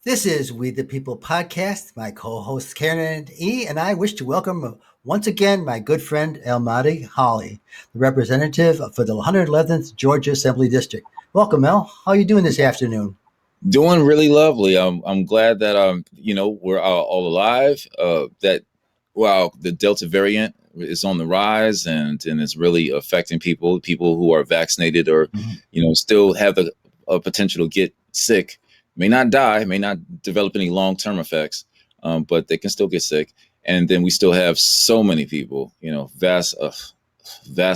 This is We the People podcast. My co-hosts Karen and E and I wish to welcome once again my good friend El Mahdi Holly, the representative for the 111th Georgia Assembly District. Welcome, El. How are you doing this afternoon? Doing really lovely. I'm glad that we're all alive. That While the Delta variant is on the rise and it's really affecting people who are vaccinated or Mhm. still have the potential to get sick, may not die, may not develop any long-term effects, but they can still get sick. And then we still have so many people, vast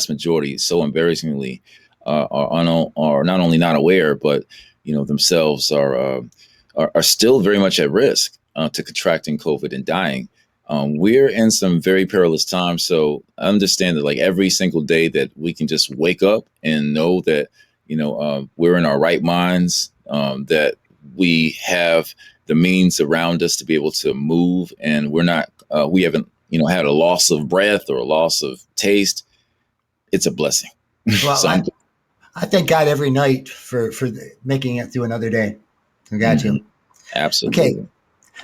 majority, so embarrassingly, are not only not aware, but themselves are still very much at risk to contracting COVID and dying. We're in some very perilous times, so I understand that like every single day that we can just wake up and know that we're in our right minds, that we have the means around us to be able to move, and we haven't had a loss of breath or a loss of taste. It's a blessing. Well, So I'm I thank God every night for making it through another day. I got mhm, you. Okay, absolutely.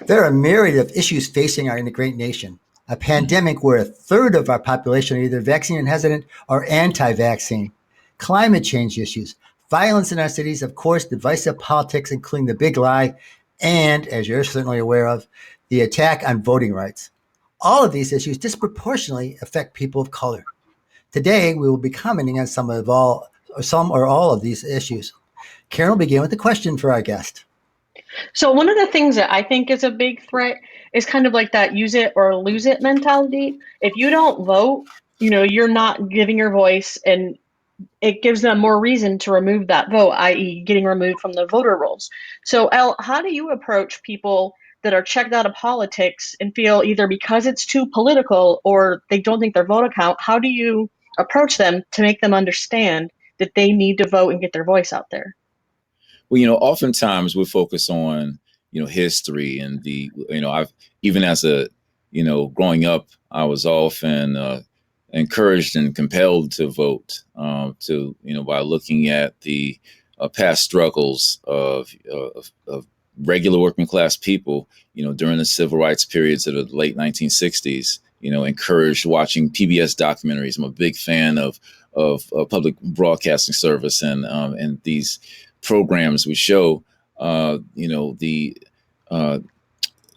there are a myriad of issues facing our great nation. A Mhm. pandemic where a third of our population are either vaccine hesitant or anti-vaccine. Climate change issues, violence in our cities, of course, divisive politics, including the big lie, and, as you're certainly aware of, the attack on voting rights. All of these issues disproportionately affect people of color. Today, we will be commenting on some or all of these issues. Karen will begin with a question for our guest. So one of the things that I think is a big threat is kind of like that use it or lose it mentality. If you don't vote, you're not giving your voice, and it gives them more reason to remove that vote, i.e. getting removed from the voter rolls. So El, how do you approach people that are checked out of politics and feel either because it's too political or they don't think their vote account? How do you approach them to make them understand that they need to vote and get their voice out there? Well, oftentimes we focus on, history and I've even as a, growing up, I was often encouraged and compelled to vote by looking at the past struggles of regular working class people, during the civil rights periods of the late 1960s, encouraged watching PBS documentaries. I'm a big fan of public broadcasting service and these programs we show the uh,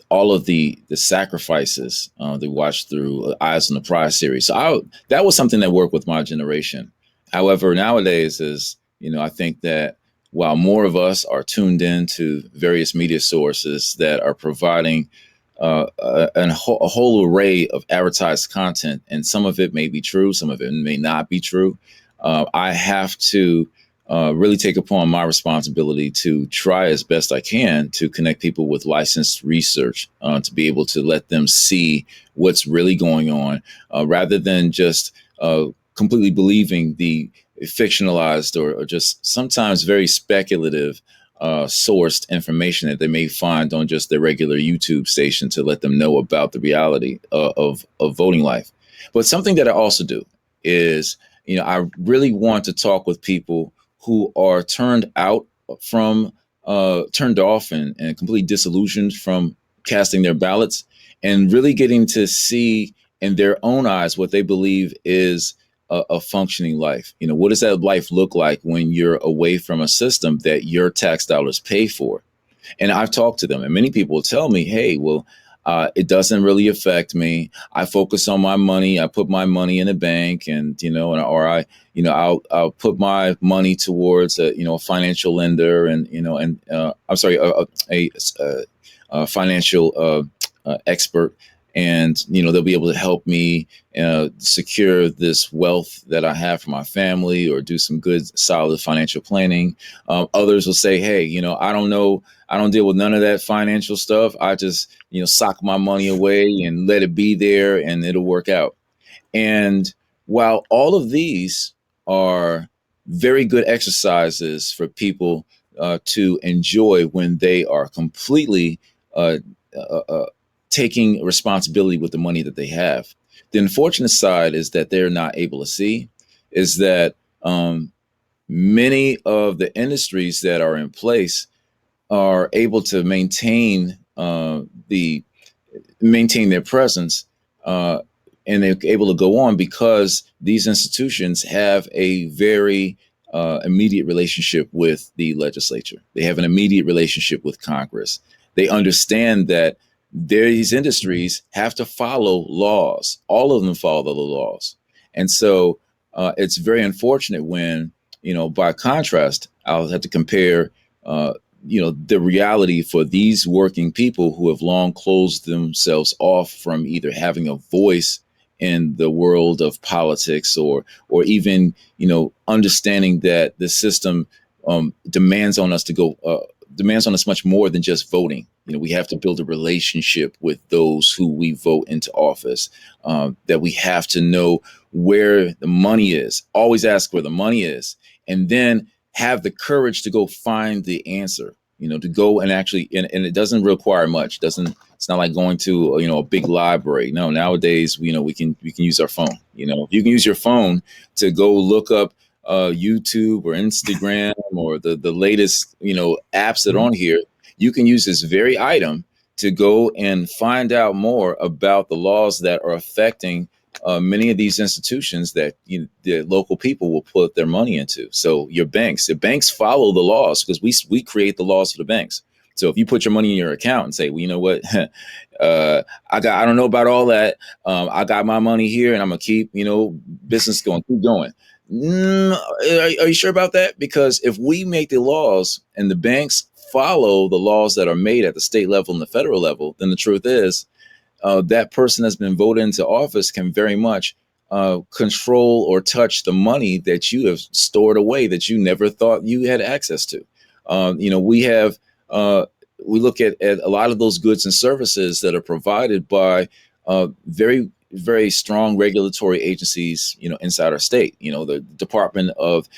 all of the sacrifices they watched through Eyes on the Prize series. That was something that worked with my generation. However, nowadays I think that while more of us are tuned in to various media sources that are providing a whole array of advertised content, and some of it may be true, some of it may not be true, I have to really take upon my responsibility to try as best I can to connect people with licensed research, to be able to let them see what's really going on, rather than just completely believing the fictionalized or just sometimes very speculative sourced information that they may find on just their regular YouTube station to let them know about the reality of voting life. But something that I also do is, I really want to talk with people who are turned off and completely disillusioned from casting their ballots, and really getting to see in their own eyes what they believe is a functioning life. What does that life look like when you're away from a system that your tax dollars pay for? And I've talked to them, and many people will tell me, "Hey, well, it doesn't really affect me. I focus on my money. I put my money in a bank, and I'll put my money towards a financial lender, and I'm sorry, a financial expert, and they'll be able to help me secure this wealth that I have for my family, or do some good solid financial planning." Others will say, "Hey, I don't know, I don't deal with none of that financial stuff. I just sock my money away and let it be there, and it'll work out." And while all of these are very good exercises for people to enjoy when they are completely uh, uh, uh, taking responsibility with the money that they have, the unfortunate side is that they're not able to see is that many of the industries that are in place are able to maintain their presence, and they're able to go on because these institutions have a very immediate relationship with the legislature. They have an immediate relationship with Congress. They understand that these industries have to follow laws. All of them follow the laws. And so it's very unfortunate when, by contrast, I'll have to compare the reality for these working people who have long closed themselves off from either having a voice in the world of politics, or even understanding that the system demands on us much more than just voting. We have to build a relationship with those who we vote into office, that we have to know where the money is, always ask where the money is, and then have the courage to go find the answer, to go and actually, and it doesn't require much. It's not like going to, a big library. No, nowadays, we can use our phone. You can use your phone to go look up YouTube or Instagram or the latest, apps that are on here. You can use this very item to go and find out more about the laws that are affecting many of these institutions that the local people will put their money into. So the banks follow the laws because we create the laws for the banks. So if you put your money in your account and say, well, you know what, I don't know about all that. I got my money here and I'm gonna keep, business going, keep going. Are you sure about that? Because if we make the laws and the banks follow the laws that are made at the state level and the federal level, then the truth is, that person that's been voted into office can very much control or touch the money that you have stored away that you never thought you had access to. We look at a lot of those goods and services that are provided by very, very strong regulatory agencies, inside our state. The Department of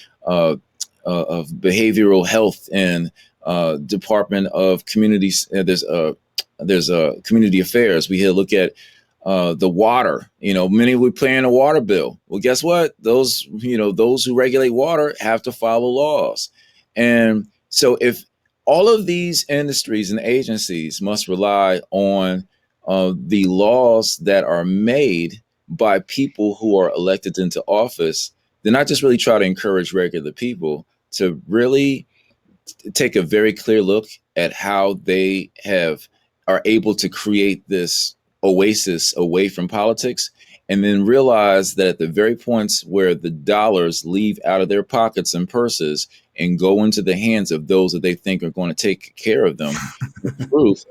Behavioral Health and Department of Communities. There's community affairs. We look at the water. Many we're paying a water bill. Well, guess what? Those who regulate water have to follow laws. And so if all of these industries and agencies must rely on the laws that are made by people who are elected into office, then I just really try to encourage regular people to really take a very clear look at how they are able to create this oasis away from politics, and then realize that at the very points where the dollars leave out of their pockets and purses and go into the hands of those that they think are going to take care of them, the truth,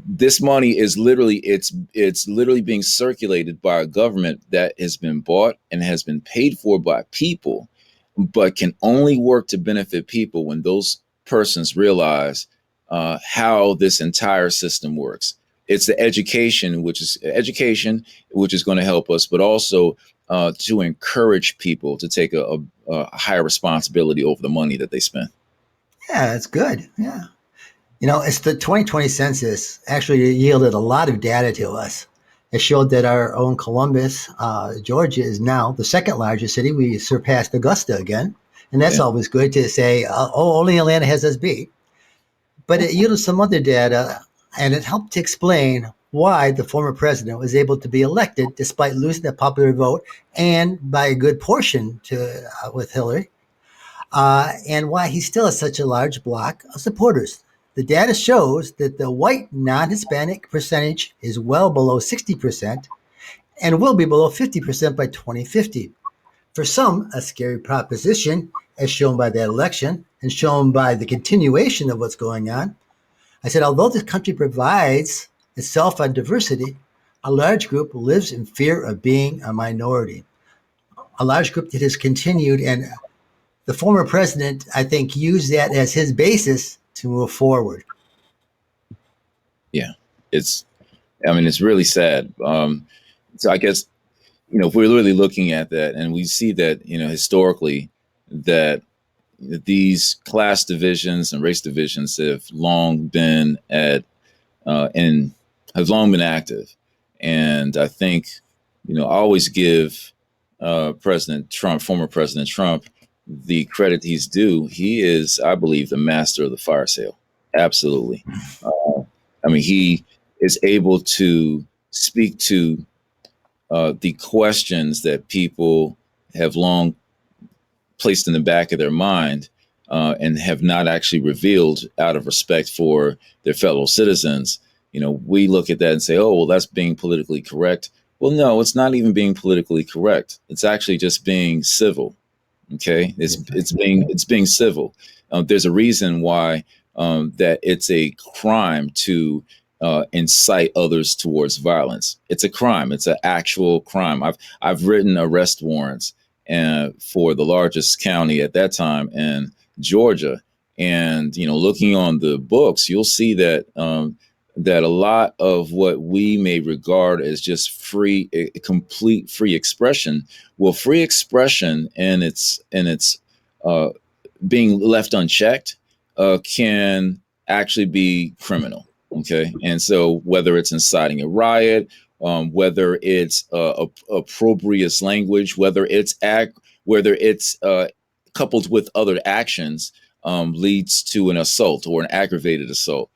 this money is it's literally being circulated by a government that has been bought and has been paid for by people, but can only work to benefit people when those persons realize how this entire system works. It's the education, which is going to help us, but also to encourage people to take a higher responsibility over the money that they spend. Yeah, that's good. Yeah. It's the 2020 census actually yielded a lot of data to us. It showed that our own Columbus, Georgia, is now the second largest city. We surpassed Augusta again. And that's always good to say, only Atlanta has us beat. But it yielded some other data, and it helped to explain why the former president was able to be elected despite losing the popular vote and by a good portion with Hillary, and why he still has such a large block of supporters. The data shows that the white non-Hispanic percentage is well below 60% and will be below 50% by 2050. For some, a scary proposition, as shown by that election and shown by the continuation of what's going on. I said, although this country provides itself on diversity, a large group lives in fear of being a minority. A large group that has continued, and the former president, I think, used that as his basis to move forward. Yeah, it's really sad. So I guess, if we're really looking at that and we see that, historically, that these class divisions and race divisions have long been active. And I think, I always give former President Trump, the credit he's due. He is, I believe, the master of the fire sale. Absolutely. I mean, he is able to speak to the questions that people have long placed in the back of their mind and have not actually revealed out of respect for their fellow citizens. We look at that and say, oh, well, that's being politically correct. Well, no, it's not even being politically correct. It's actually just being civil. Okay, it's being civil. There's a reason why that it's a crime to incite others towards violence. It's a crime. It's an actual crime. I've written arrest warrants for the largest county at that time in Georgia, and looking on the books, you'll see that that a lot of what we may regard as just free, complete free expression. Well, free expression and its uh, being left unchecked can actually be criminal. Okay, and so whether it's inciting a riot, whether it's opprobrious language, whether it's coupled with other actions, leads to an assault or an aggravated assault.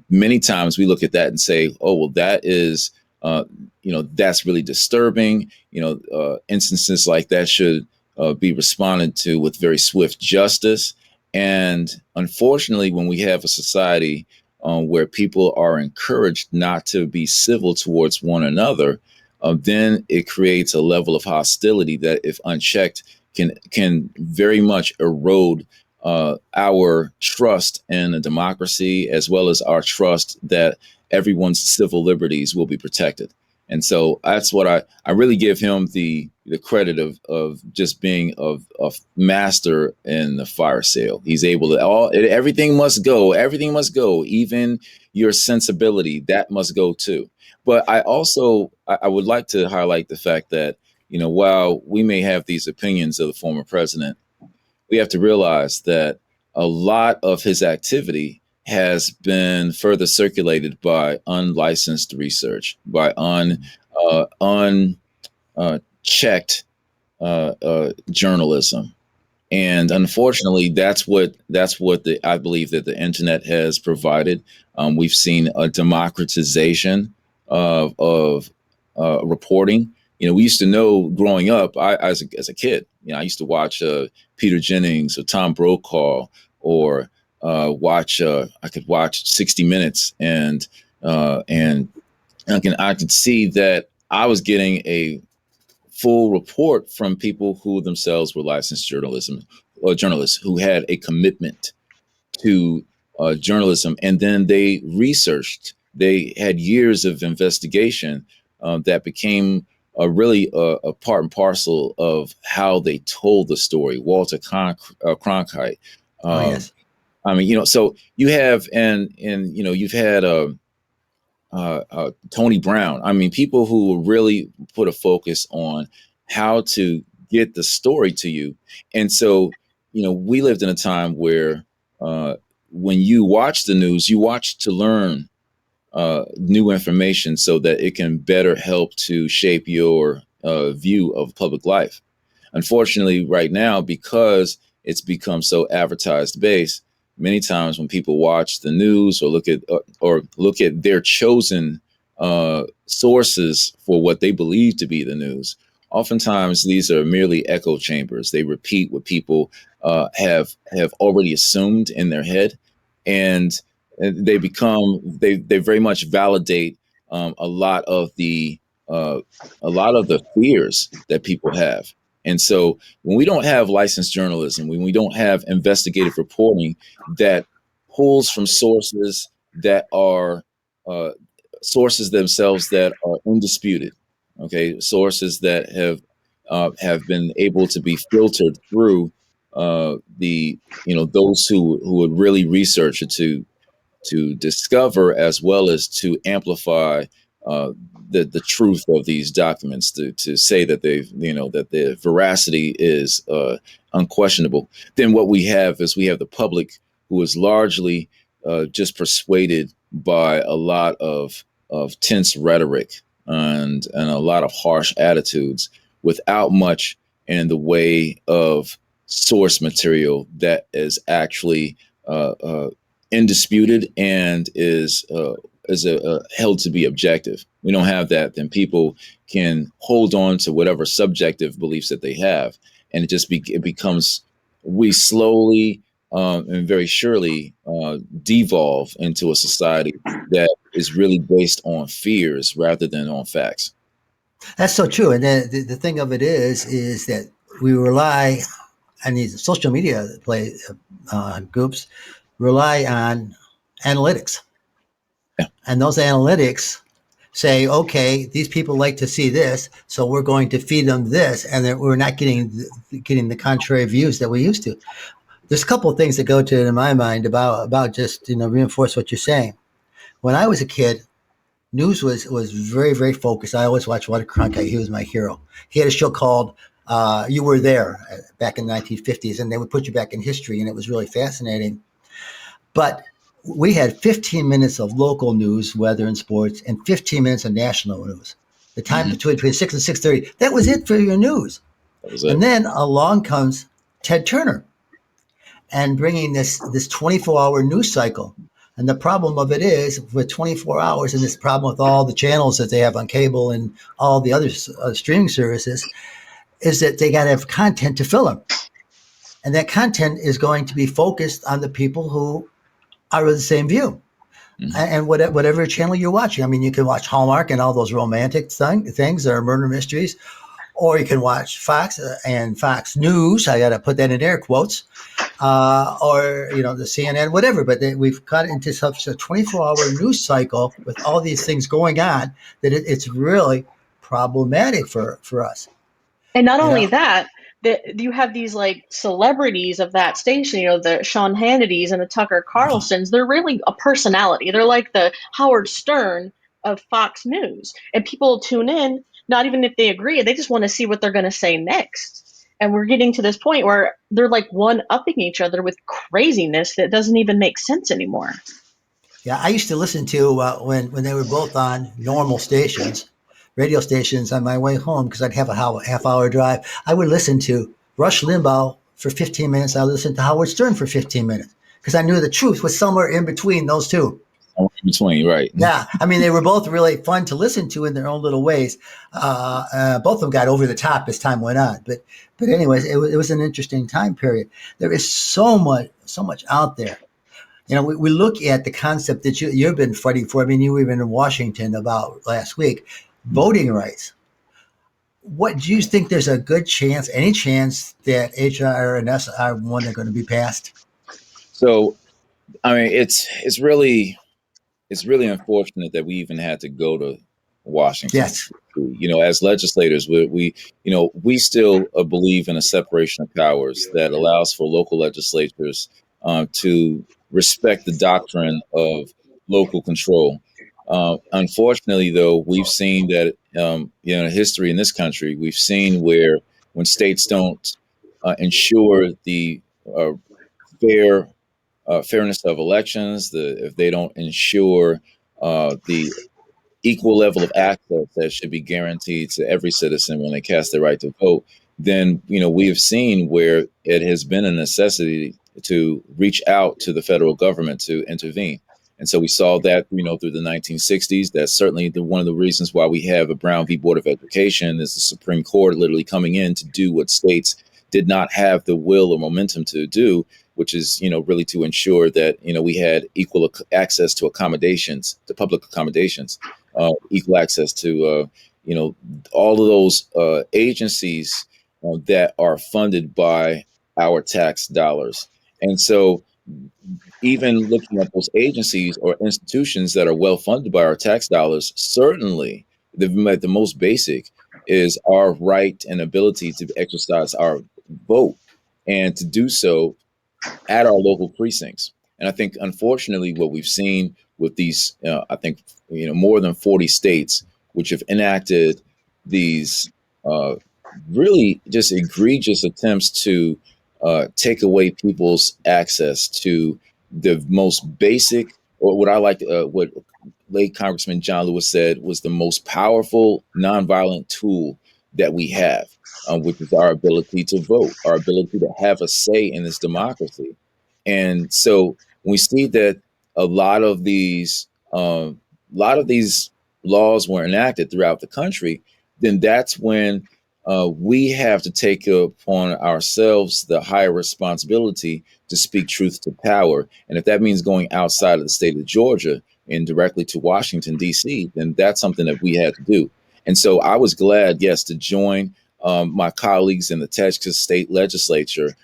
Many times we look at that and say, "Oh, well, that is, that's really disturbing." Instances like that should be responded to with very swift justice. And unfortunately, when we have a society where people are encouraged not to be civil towards one another, then it creates a level of hostility that, if unchecked, can very much erode our trust in a democracy, as well as our trust that everyone's civil liberties will be protected. And so that's what I really give him the credit of just being a master in the fire sale. He's able to everything must go, even your sensibility, that must go too. But I would like to highlight the fact that, while we may have these opinions of the former president, we have to realize that a lot of his activity has been further circulated by unlicensed research, by unchecked journalism. And unfortunately, that's what I believe that the internet has provided. We've seen a democratization of reporting. We used to know growing up. As a kid, I used to watch Peter Jennings or Tom Brokaw, or I could watch 60 Minutes, and I could see that I was getting a full report from people who themselves were licensed journalists who had a commitment to journalism, and then they researched. They had years of investigation that became really a part and parcel of how they told the story. Walter Cronkite. Oh, yes. I mean, so you have, and you've had Tony Brown. I mean, people who really put a focus on how to get the story to you. And so, we lived in a time where when you watch the news, you watch to learn new information so that it can better help to shape your view of public life. Unfortunately, right now, because it's become so advertised based, many times when people watch the news or look at their chosen sources for what they believe to be the news, oftentimes these are merely echo chambers. They repeat what people have already assumed in their head, and they very much validate a lot of the fears that people have. And so when we don't have licensed journalism, when we don't have investigative reporting that pulls from sources that are sources themselves that are undisputed, okay, sources that have been able to be filtered through the those who would really research it to discover, as well as to amplify the truth of these documents, to say that that the veracity is unquestionable. Then what we have is the public, who is largely just persuaded by a lot of tense rhetoric and a lot of harsh attitudes, without much in the way of source material that is actually indisputed and is held to be objective. We don't have that, then people can hold on to whatever subjective beliefs that they have, and it becomes we slowly and very surely devolve into a society that is really based on fears rather than on facts. That's so true. And the thing of it is that we rely on these social media groups rely on analytics, Yeah, and those analytics say, okay, these people like to see this, so we're going to feed them this, and then we're not getting the contrary views that we used to. There's a couple of things that go to in my mind about just reinforce what you're saying. When I was a kid, news was very very focused. I always watched Walter Cronkite. He was my hero. He had a show called "You Were There" back in the 1950s, and they would put you back in history, and it was really fascinating. But we had 15 minutes of local news, weather and sports, and 15 minutes of national news. The time mm-hmm. between 6 and 6:30. That was it for your news. That was And it. then along comes Ted Turner and bringing this 24-hour news cycle. And the problem of it is with 24 hours and this problem with all the channels that they have on cable and all the other streaming services is that they got to have content to fill them. And that content is going to be focused on the people who are of the same view. Mm-hmm. And whatever channel you're watching. I mean, you can watch Hallmark and all those romantic things that are murder mysteries, or you can watch Fox and Fox News. I got to put that in air quotes. Or the CNN, whatever. But we've got into such a 24-hour news cycle with all these things going on that it's really problematic for us. And not You only know, that, you have these like celebrities of that station, the Sean Hannitys and the Tucker Carlsons. They're really a personality. They're like the Howard Stern of Fox News. And people tune in, not even if they agree, they just want to see what they're going to say next. And we're getting to this point where they're like one upping each other with craziness that doesn't even make sense anymore. yeah, I used to listen to when they were both on normal stations, radio stations on my way home because I'd have a half hour drive. I would listen to Rush Limbaugh for 15 minutes. I would listen to Howard Stern for 15 minutes because I knew the truth was somewhere in between those two. In between, right? Yeah, I mean, they were both really fun to listen to in their own little ways. Both of them got over the top as time went on, but anyways, it was an interesting time period. There is so much out there. We look at the concept that you've been fighting for. I mean, you were even in Washington about last week, voting rights. What do you think? There's a good chance, any chance that HR and SR one are going to be passed? So, I mean, it's really unfortunate that we even had to go to Washington. Yes. As legislators, we still believe in a separation of powers that allows for local legislatures to respect the doctrine of local control. Unfortunately, though, we've seen that in history in this country, we've seen where when states don't ensure the fair fairness of elections, if they don't ensure the equal level of access that should be guaranteed to every citizen when they cast their right to vote, then we have seen where it has been a necessity to reach out to the federal government to intervene. And so we saw that through the 1960s. That's certainly one of the reasons why we have a Brown v. Board of Education, is the Supreme Court literally coming in to do what states did not have the will or momentum to do, which is really to ensure that we had equal access to accommodations, to public accommodations, equal access to all of those agencies that are funded by our tax dollars. And so even looking at those agencies or institutions that are well funded by our tax dollars, certainly the most basic is our right and ability to exercise our vote, and to do so at our local precincts. And I think, unfortunately, what we've seen with these, I think, more than 40 states which have enacted these really just egregious attempts to take away people's access to the most basic, or what I like, what late Congressman John Lewis said was the most powerful nonviolent tool that we have, which is our ability to vote, our ability to have a say in this democracy. And so when we see that a lot of these laws were enacted throughout the country, then that's when we have to take upon ourselves the higher responsibility to speak truth to power. And if that means going outside of the state of Georgia and directly to Washington, D.C., then that's something that we had to do. And so I was glad, yes, to join my colleagues in the Texas state legislature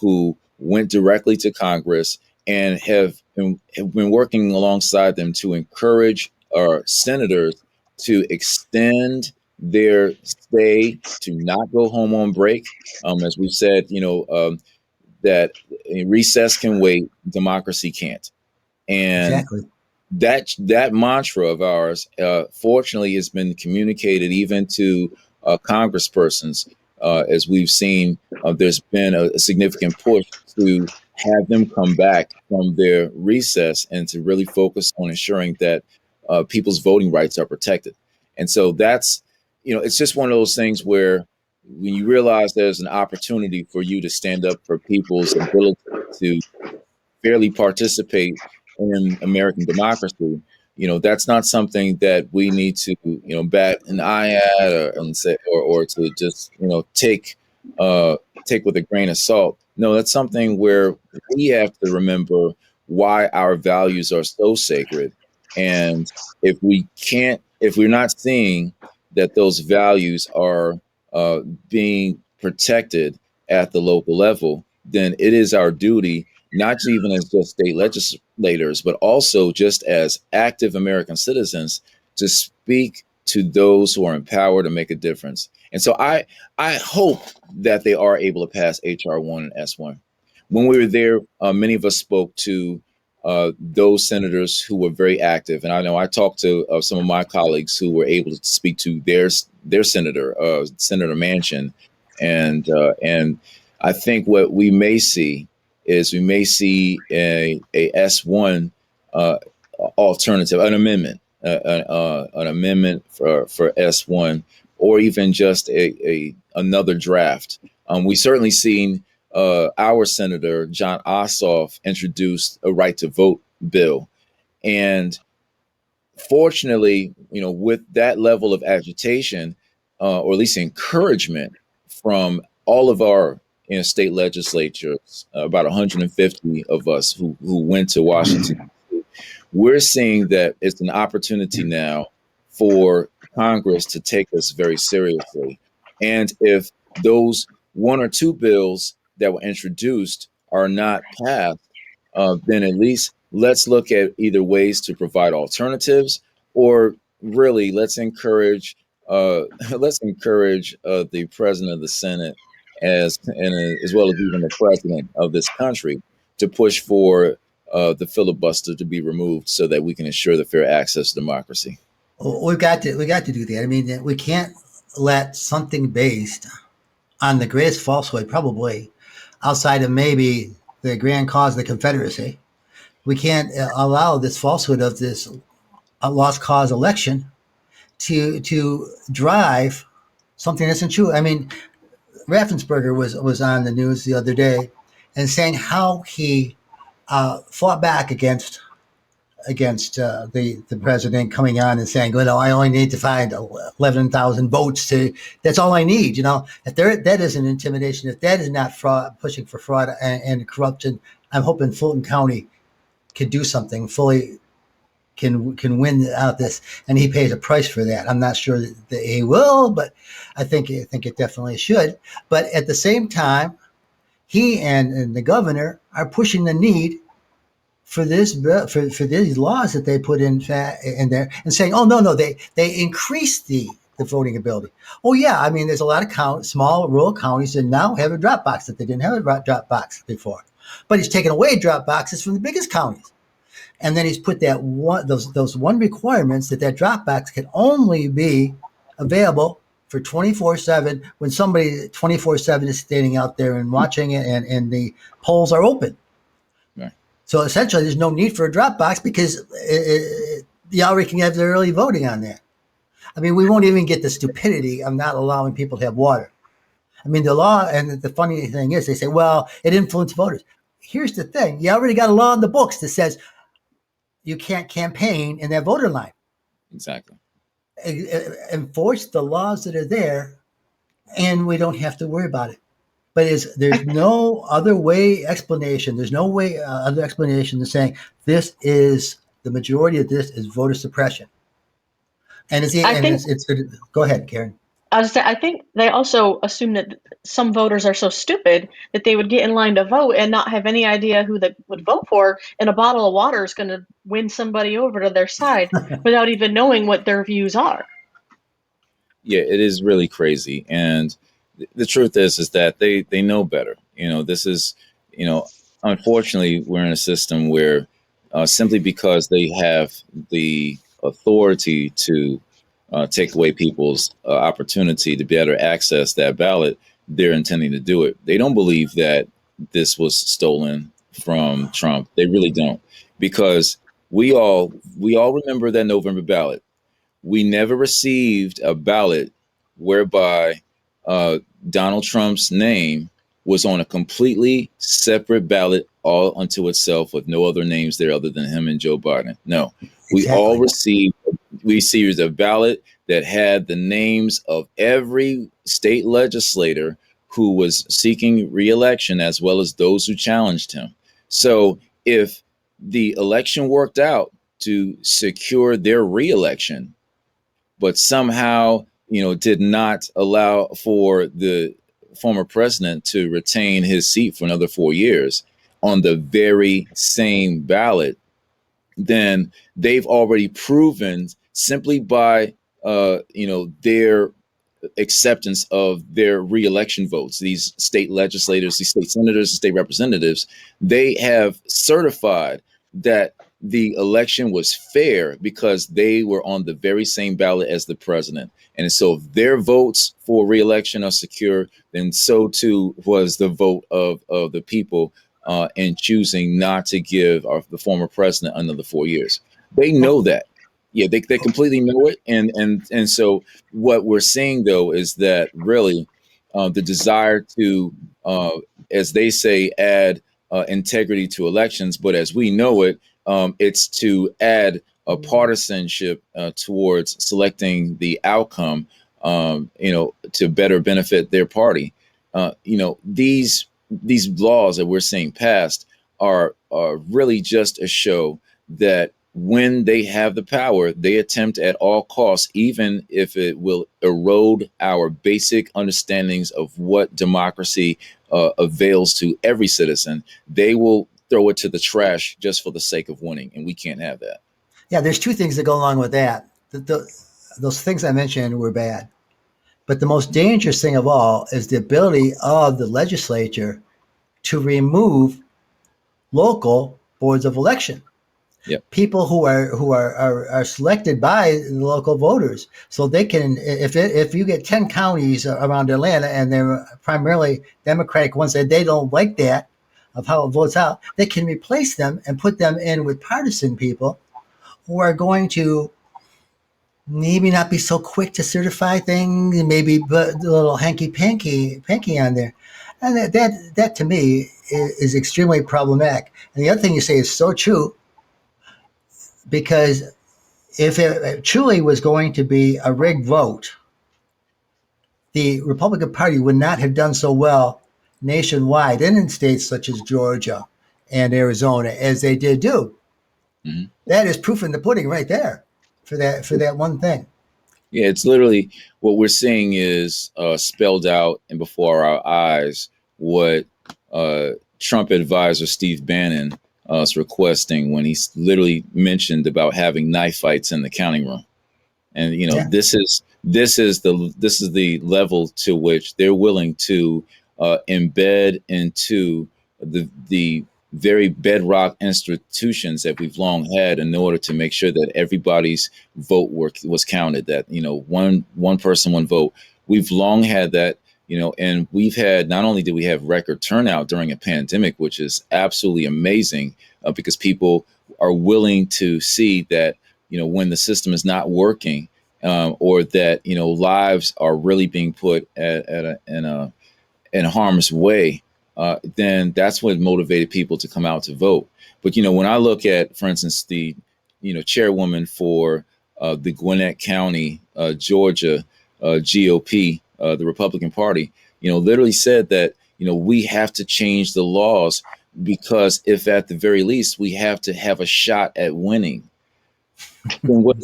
who went directly to Congress and have been working alongside them to encourage our senators to extend their stay, to not go home on break. As we said, that recess can wait, democracy can't. And Exactly. that mantra of ours, fortunately, has been communicated even to congresspersons. As we've seen, there's been a significant push to have them come back from their recess and to really focus on ensuring that people's voting rights are protected. And so that's, it's just one of those things where when you realize there's an opportunity for you to stand up for people's ability to fairly participate in American democracy, that's not something that we need to, bat an eye at and say, or to just, take with a grain of salt. No, that's something where we have to remember why our values are so sacred. And if we're not seeing that those values are being protected at the local level, then it is our duty, not even as just state legislators, but also just as active American citizens, to speak to those who are in power to make a difference. And so I hope that they are able to pass HR 1 and S1. When we were there, many of us spoke to those senators who were very active. And I know I talked to some of my colleagues who were able to speak to their senator, Senator Manchin. And I think what we may see is a S1 alternative, an amendment for S1, or even just another draft. We certainly seen our Senator John Ossoff introduced a right to vote bill, and fortunately, with that level of agitation, or at least encouragement from all of our state legislatures, about 150 of us who went to Washington, we're seeing that it's an opportunity now for Congress to take us very seriously. And if those one or two bills that were introduced are not passed, then at least let's look at either ways to provide alternatives, or really let's encourage the president of the Senate as well as even the president of this country to push for the filibuster to be removed so that we can ensure the fair access to democracy. We got to do that. I mean, we can't let something based on the greatest falsehood, probably outside of maybe the grand cause of the Confederacy. We can't allow this falsehood of this lost cause election to drive something that isn't true. I mean, Raffensperger was on the news the other day and saying how he fought back against the president coming on and saying, well, no, I only need to find 11,000 votes that's all I need. If that isn't intimidation, if that is not fraud, pushing for fraud and corruption, I'm hoping Fulton County can do something, fully can win out this, and he pays a price for that. I'm not sure that he will, but I think it definitely should. But at the same time, he and the governor are pushing the need for this for these laws that they put in there and saying, oh no, they increased the voting ability. Oh yeah, I mean there's a lot of small rural counties that now have a drop box that they didn't have a drop box before, but he's taken away drop boxes from the biggest counties, and then he's put those one requirements that drop box can only be available for 24/7 when somebody 24/7 is standing out there and watching it, and the polls are open. So essentially, there's no need for a drop box because you already can have the early voting on that. I mean, we won't even get the stupidity of not allowing people to have water. I mean, the law, and the funny thing is, they say, well, it influenced voters. here's the thing. You already got a law in the books that says you can't campaign in that voter line. Exactly. Enforce the laws that are there, and we don't have to worry about it. But there's no other way explanation. There's no way other explanation than saying this is the majority of this is voter suppression. And it's go ahead, Karen. I think they also assume that some voters are so stupid that they would get in line to vote and not have any idea who they would vote for, and a bottle of water is going to win somebody over to their side without even knowing what their views are. Yeah, it is really crazy. And the truth is that they know better. This is, unfortunately, we're in a system where simply because they have the authority to take away people's opportunity to be able to access that ballot, they're intending to do it. They don't believe that this was stolen from Trump. They really don't, because we all remember that November ballot. We never received a ballot whereby Donald Trump's name was on a completely separate ballot all unto itself with no other names there other than him and Joe Biden. No, we all received a ballot that had the names of every state legislator who was seeking re-election, as well as those who challenged him. So if the election worked out to secure their re-election, but somehow, did not allow for the former president to retain his seat for another 4 years on the very same ballot, then they've already proven simply by, their acceptance of their re-election votes, these state legislators, these state senators, state representatives, they have certified that the election was fair because they were on the very same ballot as the president. And so if their votes for re-election are secure, then so too was the vote of the people in choosing not to give the former president another 4 years. They know that. Yeah, they completely know it. And so what we're seeing, though, is that really the desire to, as they say, add integrity to elections. But as we know it, it's to add a partisanship towards selecting the outcome, to better benefit their party. These laws that we're seeing passed are really just a show that when they have the power, they attempt at all costs, even if it will erode our basic understandings of what democracy avails to every citizen, they will throw it to the trash just for the sake of winning. And we can't have that. Yeah, there's two things that go along with that. Those things I mentioned were bad. But the most dangerous thing of all is the ability of the legislature to remove local boards of election. Yep. People who are selected by the local voters, so they can, if you get 10 counties around Atlanta and they're primarily Democratic ones that they don't like that of how it votes out, they can replace them and put them in with partisan people who are going to maybe not be so quick to certify things and maybe put a little hanky-panky on there. And that to me is extremely problematic. And the other thing you say is so true, because if it truly was going to be a rigged vote, the Republican Party would not have done so well nationwide and in states such as Georgia and Arizona as they did do. Mm-hmm. That is proof in the pudding right there for that one thing. Yeah, it's literally what we're seeing is spelled out and before our eyes what Trump advisor Steve Bannon was requesting when he literally mentioned about having knife fights in the counting room. And, this is the level to which they're willing to embed into the very bedrock institutions that we've long had in order to make sure that everybody's vote was counted, that, one person, one vote. We've long had that, and we've had, not only did we have record turnout during a pandemic, which is absolutely amazing because people are willing to see that, when the system is not working or that, lives are really being put in harm's way, then that's what motivated people to come out to vote. But, when I look at, for instance, the, chairwoman for the Gwinnett County, Georgia GOP, the Republican Party, literally said that, we have to change the laws because if at the very least we have to have a shot at winning. And what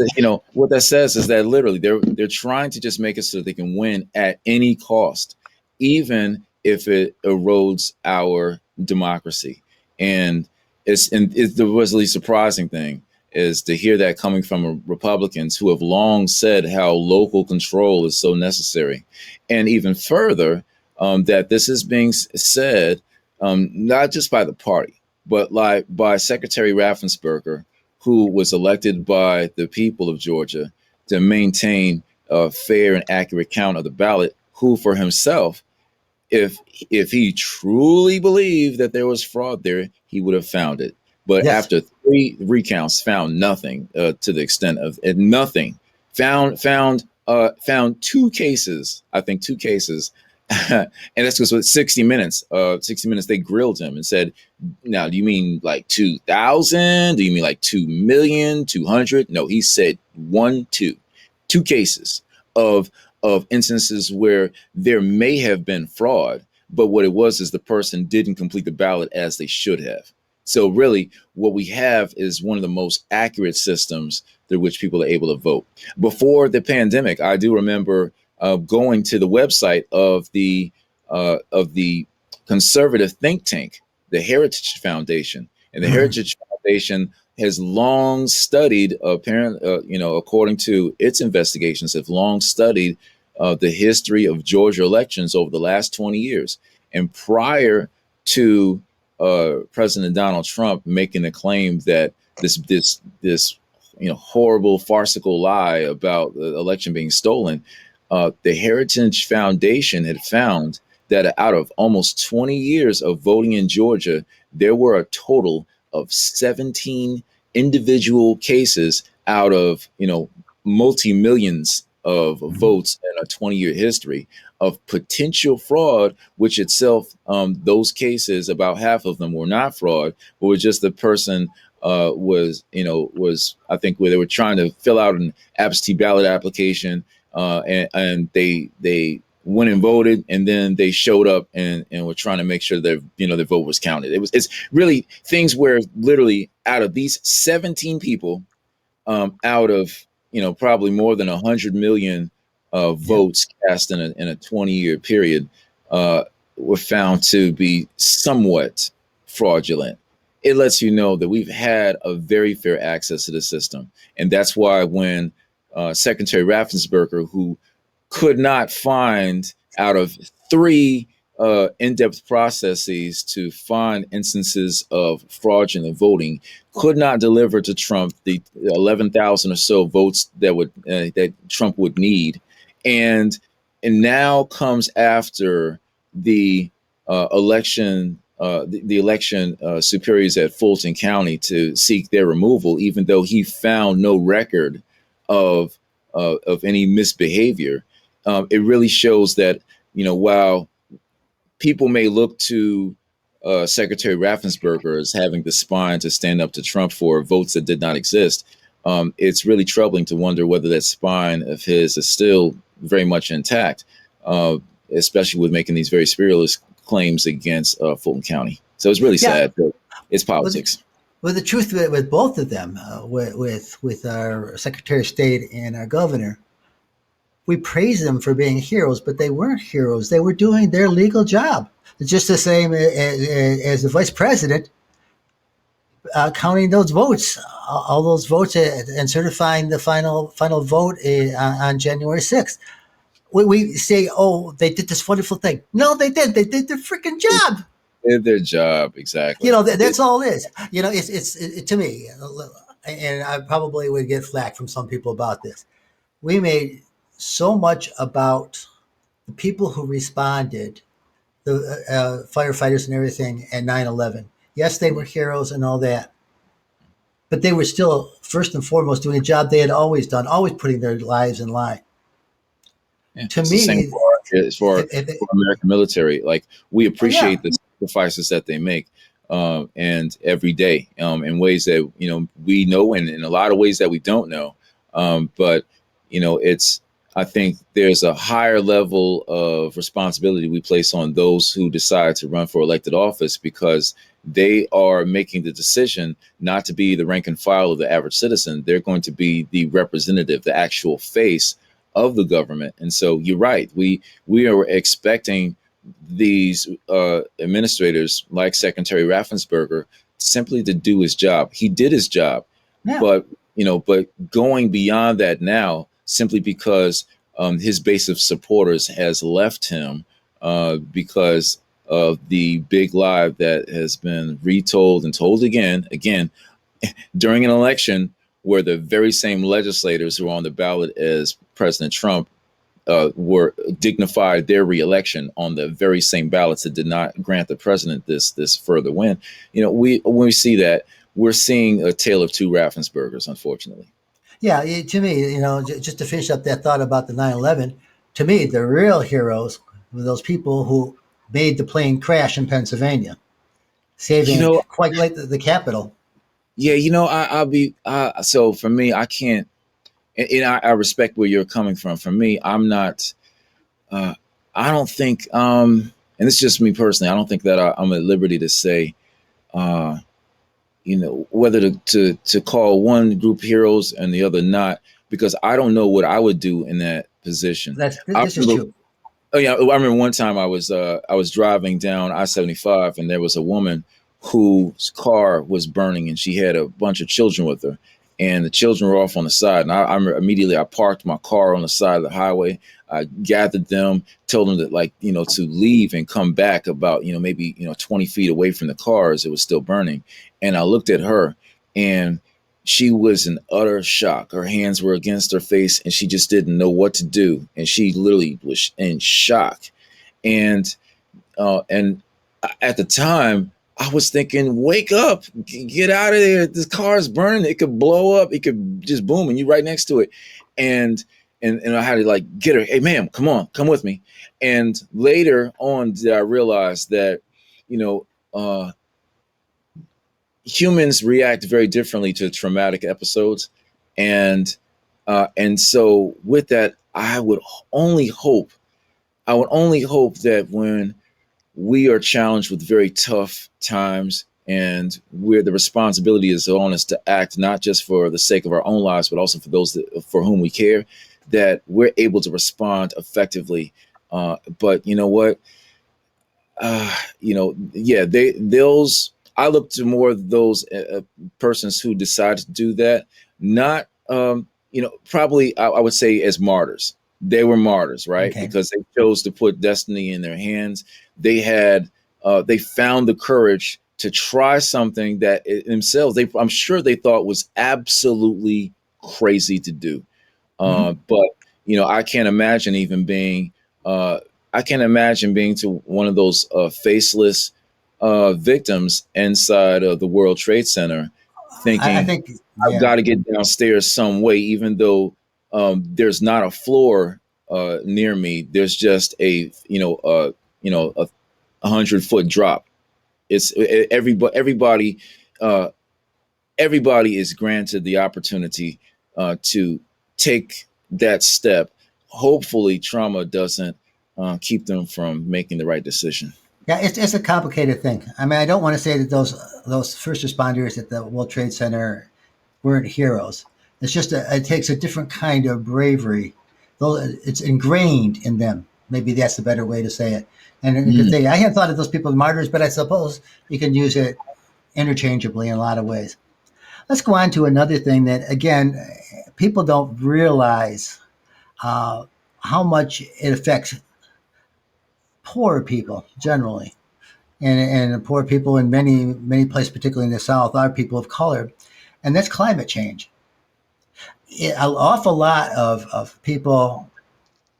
that says is that literally they're trying to just make it so they can win at any cost, even if it erodes our democracy. And the really surprising thing is to hear that coming from Republicans who have long said how local control is so necessary, and even further that this is being said not just by the party, but like by Secretary Raffensperger, who was elected by the people of Georgia to maintain a fair and accurate count of the ballot, who for himself, if he truly believed that there was fraud there, he would have found it. But Yes. after 3 recounts, found nothing to the extent of nothing. Found 2 cases, I think 2 cases. And that's because with 60 Minutes, they grilled him and said, now, do you mean like 2,000? Do you mean like 2,200,000? No, he said 2 cases of instances where there may have been fraud, but what it was is the person didn't complete the ballot as they should have. So really what we have is one of the most accurate systems through which people are able to vote. Before the pandemic, I do remember going to the website of the conservative think tank, the Heritage Foundation, and the Heritage Foundation has long studied, according to its investigations, have long studied the history of Georgia elections over the last 20 years. And prior to President Donald Trump making the claim that this horrible farcical lie about the election being stolen, the Heritage Foundation had found that out of almost 20 years of voting in Georgia, there were a total of 17 individual cases out of, multi-millions of votes in a 20-year history of potential fraud, which itself, those cases, about half of them were not fraud, but were just the person was, I think, where they were trying to fill out an absentee ballot application, and they went and voted, and then they showed up and were trying to make sure that their vote was counted. It's really things where literally out of these 17 people, out of probably more than 100 million votes cast in a 20-year period, were found to be somewhat fraudulent. It lets you know that we've had a very fair access to the system, and that's why when Secretary Raffensperger, who could not find out of 3 in-depth processes to find instances of fraudulent voting, could not deliver to Trump the 11,000 or so votes that Trump would need, and now comes after the election. The election superiors at Fulton County to seek their removal, even though he found no record of any misbehavior. It really shows that, while people may look to Secretary Raffensperger as having the spine to stand up to Trump for votes that did not exist, it's really troubling to wonder whether that spine of his is still very much intact, especially with making these very spurious claims against Fulton County. So it's really sad, but it's politics. Well, the truth with both of them, with our Secretary of State and our governor, we praise them for being heroes, but they weren't heroes. They were doing their legal job. It's just the same as the vice president counting those votes, all those votes, and certifying the final vote on January 6th. We say, oh, they did this wonderful thing. No, they did. They did their freaking job. They did their job, exactly. That's all it is. It's to me, and I probably would get flack from some people about this. We made so much about the people who responded, the firefighters and everything at 9/11. Yes, they were heroes and all that, but they were still first and foremost doing a job they had always done, always putting their lives in line. Yeah, to me, for American military, like we appreciate this sacrifices that they make, and every day, in ways that we know, and in a lot of ways that we don't know. But it's I think there's a higher level of responsibility we place on those who decide to run for elected office, because they are making the decision not to be the rank and file of the average citizen. They're going to be the representative, the actual face of the government. And so you're right. We are expecting these administrators like Secretary Raffensperger simply to do his job. He did his job, Yeah. but going beyond that now, simply because his base of supporters has left him because of the big lie that has been retold and told again during an election where the very same legislators who are on the ballot as President Trump were dignified their reelection on the very same ballots that did not grant the president this further win. When we see that, we're seeing a tale of two Raffenspergers, unfortunately. Yeah, to me, just to finish up that thought about the 9/11, to me, the real heroes were those people who made the plane crash in Pennsylvania, saving quite like the Capitol. Yeah, I'll be so for me, I can't, and I respect where you're coming from. For me, I'm not. I don't think, and it's just me personally. I don't think that I'm at liberty to say, whether to call one group heroes and the other not, because I don't know what I would do in that position. This is true. Oh yeah, I remember one time I was driving down I-75, and there was a woman whose car was burning, and she had a bunch of children with her, and the children were off on the side. And I immediately parked my car on the side of the highway. I gathered them, told them that to leave and come back about maybe 20 feet away from the car as it was still burning. And I looked at her, and she was in utter shock. Her hands were against her face, and she just didn't know what to do. And she literally was in shock. And at the time, I was thinking, wake up, get out of there. This car's burning. It could blow up. It could just boom, and you're right next to it. And I had to get her. Hey, ma'am, come on, come with me. And later on, did I realize that, humans react very differently to traumatic episodes. And so with that, I would only hope that when we are challenged with very tough times, and where the responsibility is on us to act not just for the sake of our own lives, but also for those for whom we care, that we're able to respond effectively. But you know what? Those I look to more of those persons who decide to do that. Not, probably I would say as martyrs. They were martyrs, right? Okay. Because they chose to put destiny in their hands. They had, they found the courage to try something that themselves, I'm sure they thought was absolutely crazy to do. But, I can't imagine even being, to one of those faceless victims inside of the World Trade Center thinking, I've got to get downstairs some way, even though there's not a floor near me. There's just a 100-foot drop. It's everybody is granted the opportunity to take that step. Hopefully trauma doesn't keep them from making the right decision. Yeah, it's a complicated thing. I mean, I don't want to say that those first responders at the World Trade Center weren't heroes. It's just it takes a different kind of bravery. It's ingrained in them. Maybe that's the better way to say it. And you could say, I hadn't thought of those people as martyrs, but I suppose you can use it interchangeably in a lot of ways. Let's go on to another thing that, again, people don't realize how much it affects poor people generally. And poor people in many places, particularly in the South, are people of color. And that's climate change. An awful lot of people,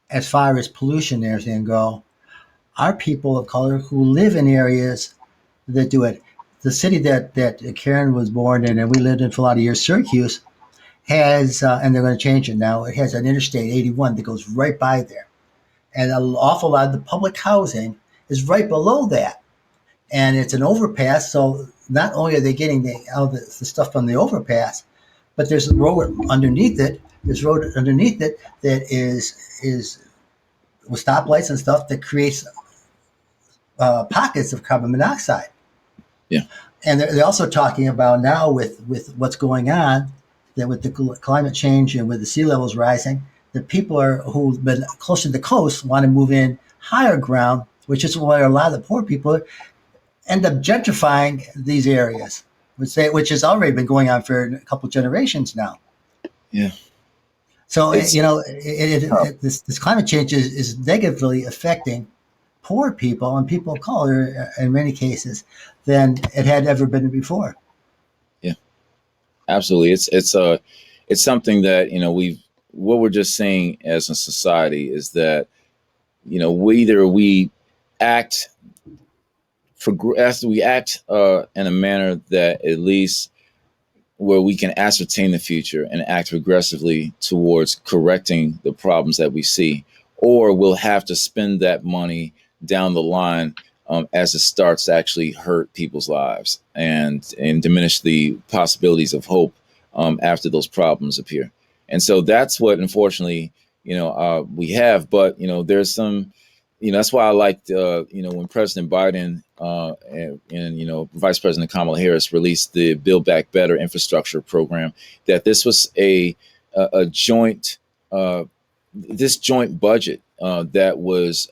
as far as pollution and everything go, are people of color who live in areas that do it. The city that Karen was born in and we lived in for a lot of years, Syracuse, has, and they're going to change it now, it has an Interstate 81 that goes right by there. And an awful lot of the public housing is right below that. and it's an overpass. So not only are they getting the stuff from the overpass, but there's a road underneath it. There's road underneath it that is with stoplights and stuff that creates pockets of carbon monoxide. Yeah. And they're also talking about now with what's going on, that with the climate change and with the sea levels rising, that people who've been close to the coast want to move in higher ground, which is where a lot of the poor people end up gentrifying these areas, which has already been going on for a couple generations now. Yeah. So this climate change is negatively affecting poor people and people of color in many cases than it had ever been before. Yeah, absolutely. It's something that, what we're just saying as a society is that, we act in a manner that at least where we can ascertain the future and act progressively towards correcting the problems that we see, or we'll have to spend that money down the line as it starts to actually hurt people's lives and diminish the possibilities of hope after those problems appear. And so that's what, unfortunately, we have. But there's some. That's why I liked, when President Biden and Vice President Kamala Harris released the Build Back Better infrastructure program, that this was a joint, this joint budget that was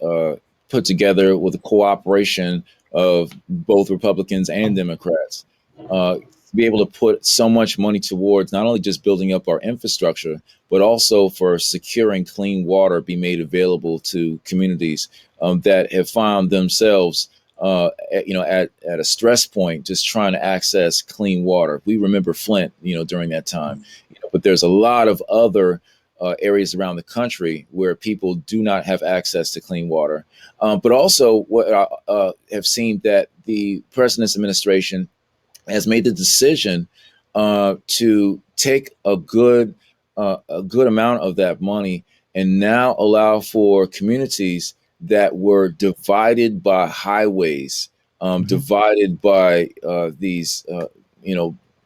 put together with the cooperation of both Republicans and Democrats, to be able to put so much money towards not only just building up our infrastructure, but also for securing clean water be made available to communities that have found themselves, at a stress point, just trying to access clean water. We remember Flint, during that time, but there's a lot of other areas around the country where people do not have access to clean water. But also, what I have seen that the president's administration has made the decision to take a good amount of that money and now allow for communities that were divided by highways, divided by these,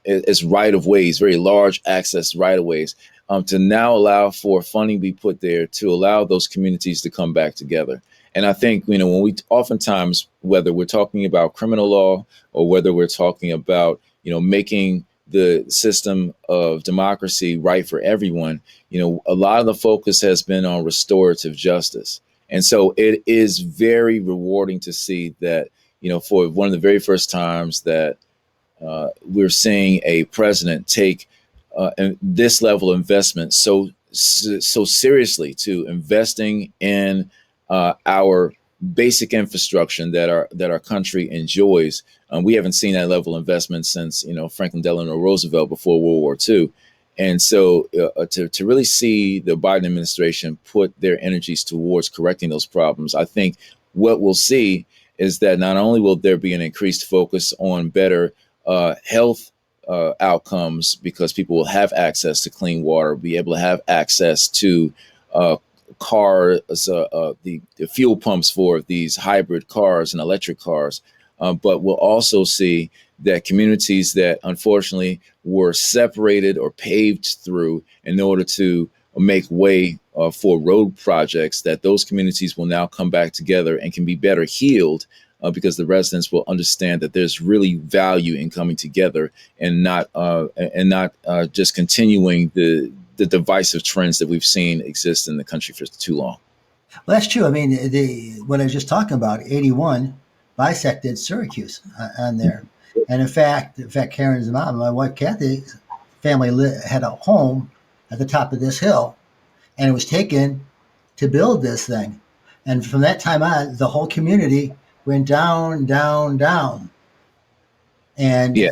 as right of ways, very large access right of ways, to now allow for funding be put there to allow those communities to come back together. And I think, when we oftentimes, whether we're talking about criminal law or whether we're talking about, making the system of democracy right for everyone, a lot of the focus has been on restorative justice. And so it is very rewarding to see that, for one of the very first times that we're seeing a president take this level of investment so seriously, to investing in our basic infrastructure that our country enjoys. We haven't seen that level of investment since Franklin Delano Roosevelt before World War II. And so to really see the Biden administration put their energies towards correcting those problems, I think what we'll see is that not only will there be an increased focus on better health outcomes, because people will have access to clean water, be able to have access to cars, the fuel pumps for these hybrid cars and electric cars. But we'll also see that communities that unfortunately were separated or paved through in order to make way for road projects, that those communities will now come back together and can be better healed, because the residents will understand that there's really value in coming together and not just continuing the divisive trends that we've seen exist in the country for too long. Well, that's true. I mean, what I was just talking about, 81 bisected Syracuse on there. And in fact, Karen's mom, my wife Kathy's family had a home at the top of this hill, and it was taken to build this thing. And from that time on, the whole community went down, down, down. And Yeah.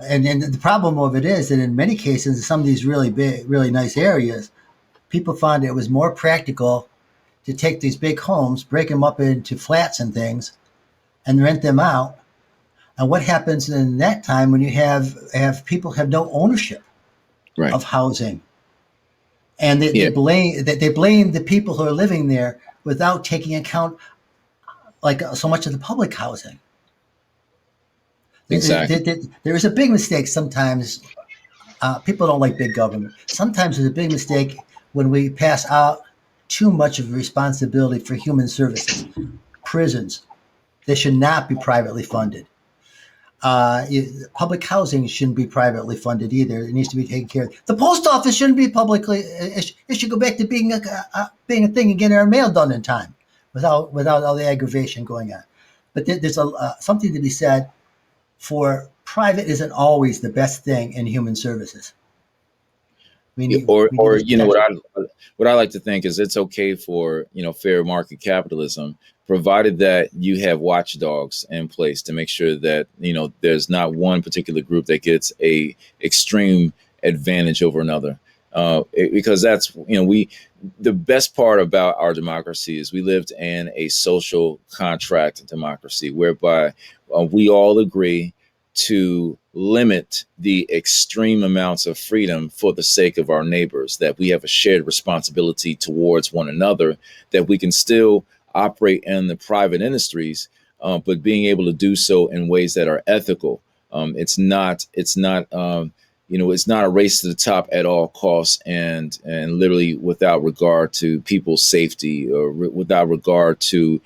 And the problem of it is that in many cases, in some of these really big, really nice areas, people found it was more practical to take these big homes, break them up into flats and things, and rent them out. And what happens in that time when you have people have no ownership Right. of housing, and they blame the people who are living there without taking account like so much of the public housing. Exactly. There is a big mistake sometimes. People don't like big government. Sometimes there's a big mistake when we pass out too much of responsibility for human services. Prisons, they should not be privately funded. Public housing shouldn't be privately funded either. It needs to be taken care of. The post office shouldn't be publicly. It should go back to being a thing and getting our mail done in time, without all the aggravation going on. But there's something to be said for private isn't always the best thing in human services. We need Or those protections. what I like to think is it's okay for fair market capitalism, provided that you have watchdogs in place to make sure that there's not one particular group that gets a extreme advantage over another. Because that's we the best part about our democracy is we lived in a social contract democracy whereby we all agree to limit the extreme amounts of freedom for the sake of our neighbors, that we have a shared responsibility towards one another, that we can still operate in the private industries, but being able to do so in ways that are ethical. It's not a race to the top at all costs, and literally without regard to people's safety or without regard to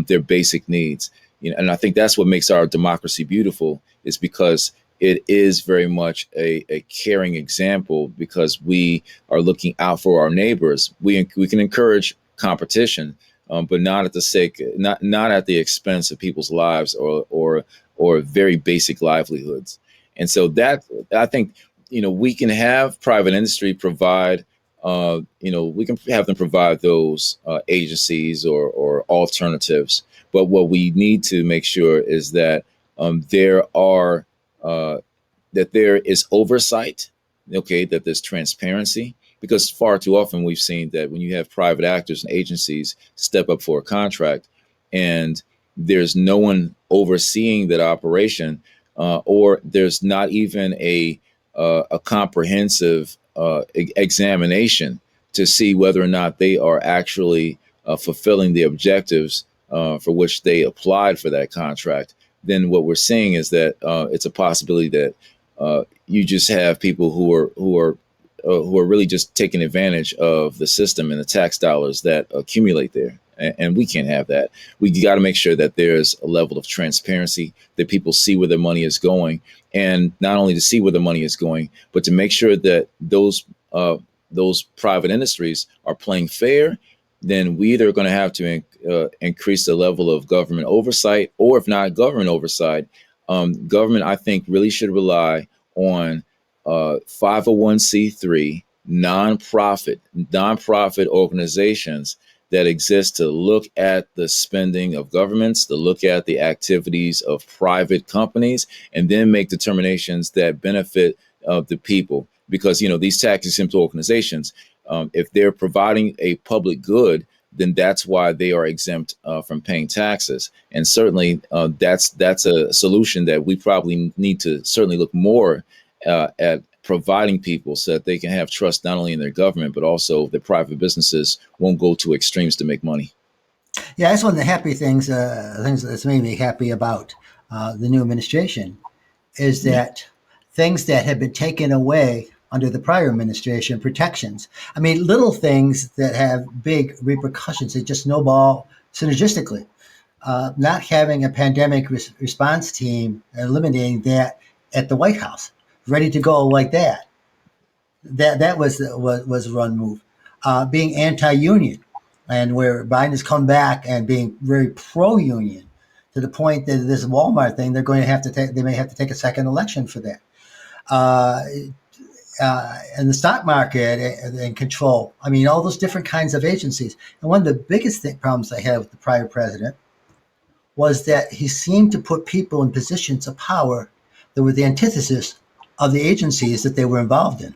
their basic needs. And I think that's what makes our democracy beautiful, is because it is very much a caring example, because we are looking out for our neighbors. We can encourage competition, but not at the sake, not at the expense of people's lives or very basic livelihoods. And so that, I think, we can have private industry provide, we can have them provide those agencies or alternatives. But what we need to make sure is that there are that there is oversight, okay, that there's transparency, because far too often we've seen that when you have private actors and agencies step up for a contract and there's no one overseeing that operation, or there's not even a comprehensive examination to see whether or not they are actually fulfilling the objectives for which they applied for that contract, then what we're seeing is that it's a possibility that you just have people who are really just taking advantage of the system and the tax dollars that accumulate there. And we can't have that. We got to make sure that there's a level of transparency, that people see where their money is going, and not only to see where the money is going, but to make sure that those private industries are playing fair. Then we either are going to have to increase the level of government oversight, or if not government oversight, government, I think, really should rely on 501c3 nonprofit organizations that exist to look at the spending of governments, to look at the activities of private companies, and then make determinations that benefit the people. Because, these tax-exempt organizations, if they're providing a public good, then that's why they are exempt from paying taxes. And certainly that's a solution that we probably need to certainly look more at providing people, so that they can have trust not only in their government, but also that private businesses won't go to extremes to make money. Yeah, that's one of the happy things that's made me happy about the new administration, is Yeah. that things that had been taken away under the prior administration, protections. I mean, little things that have big repercussions that just snowball synergistically. Not having a pandemic response team, eliminating that at the White House, ready to go like that. That was a run move. Being anti-union, and where Biden has come back and being very pro-union, to the point that this Walmart thing, they may have to take a second election for that. Uh, and the stock market and control. I mean, all those different kinds of agencies. And one of the biggest problems I had with the prior president was that he seemed to put people in positions of power that were the antithesis of the agencies that they were involved in.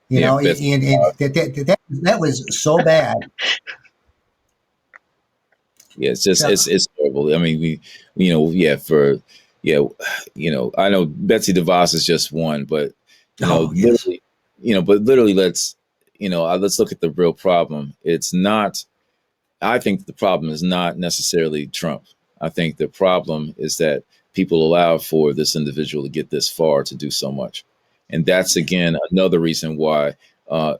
Yeah, And that was so bad. yeah, it's just So, it's horrible. I mean, yeah, I know Betsy DeVos is just one, but oh yes, literally, but literally, let's look at the real problem. It's not. I think the problem is not necessarily Trump. I think the problem is that people allow for this individual to get this far to do so much. And that's, again, another reason why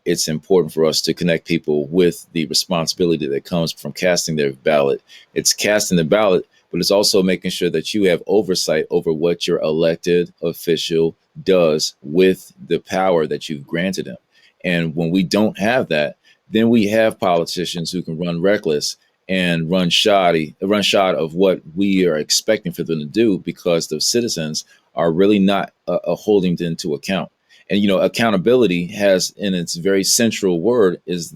it's important for us to connect people with the responsibility that comes from casting their ballot. It's casting the ballot, but it's also making sure that you have oversight over what your elected official does with the power that you've granted him. And when we don't have that, then we have politicians who can run reckless and run shot of what we are expecting for them to do, because the citizens are really not holding them into account. And, you know, accountability has, in its very central word, is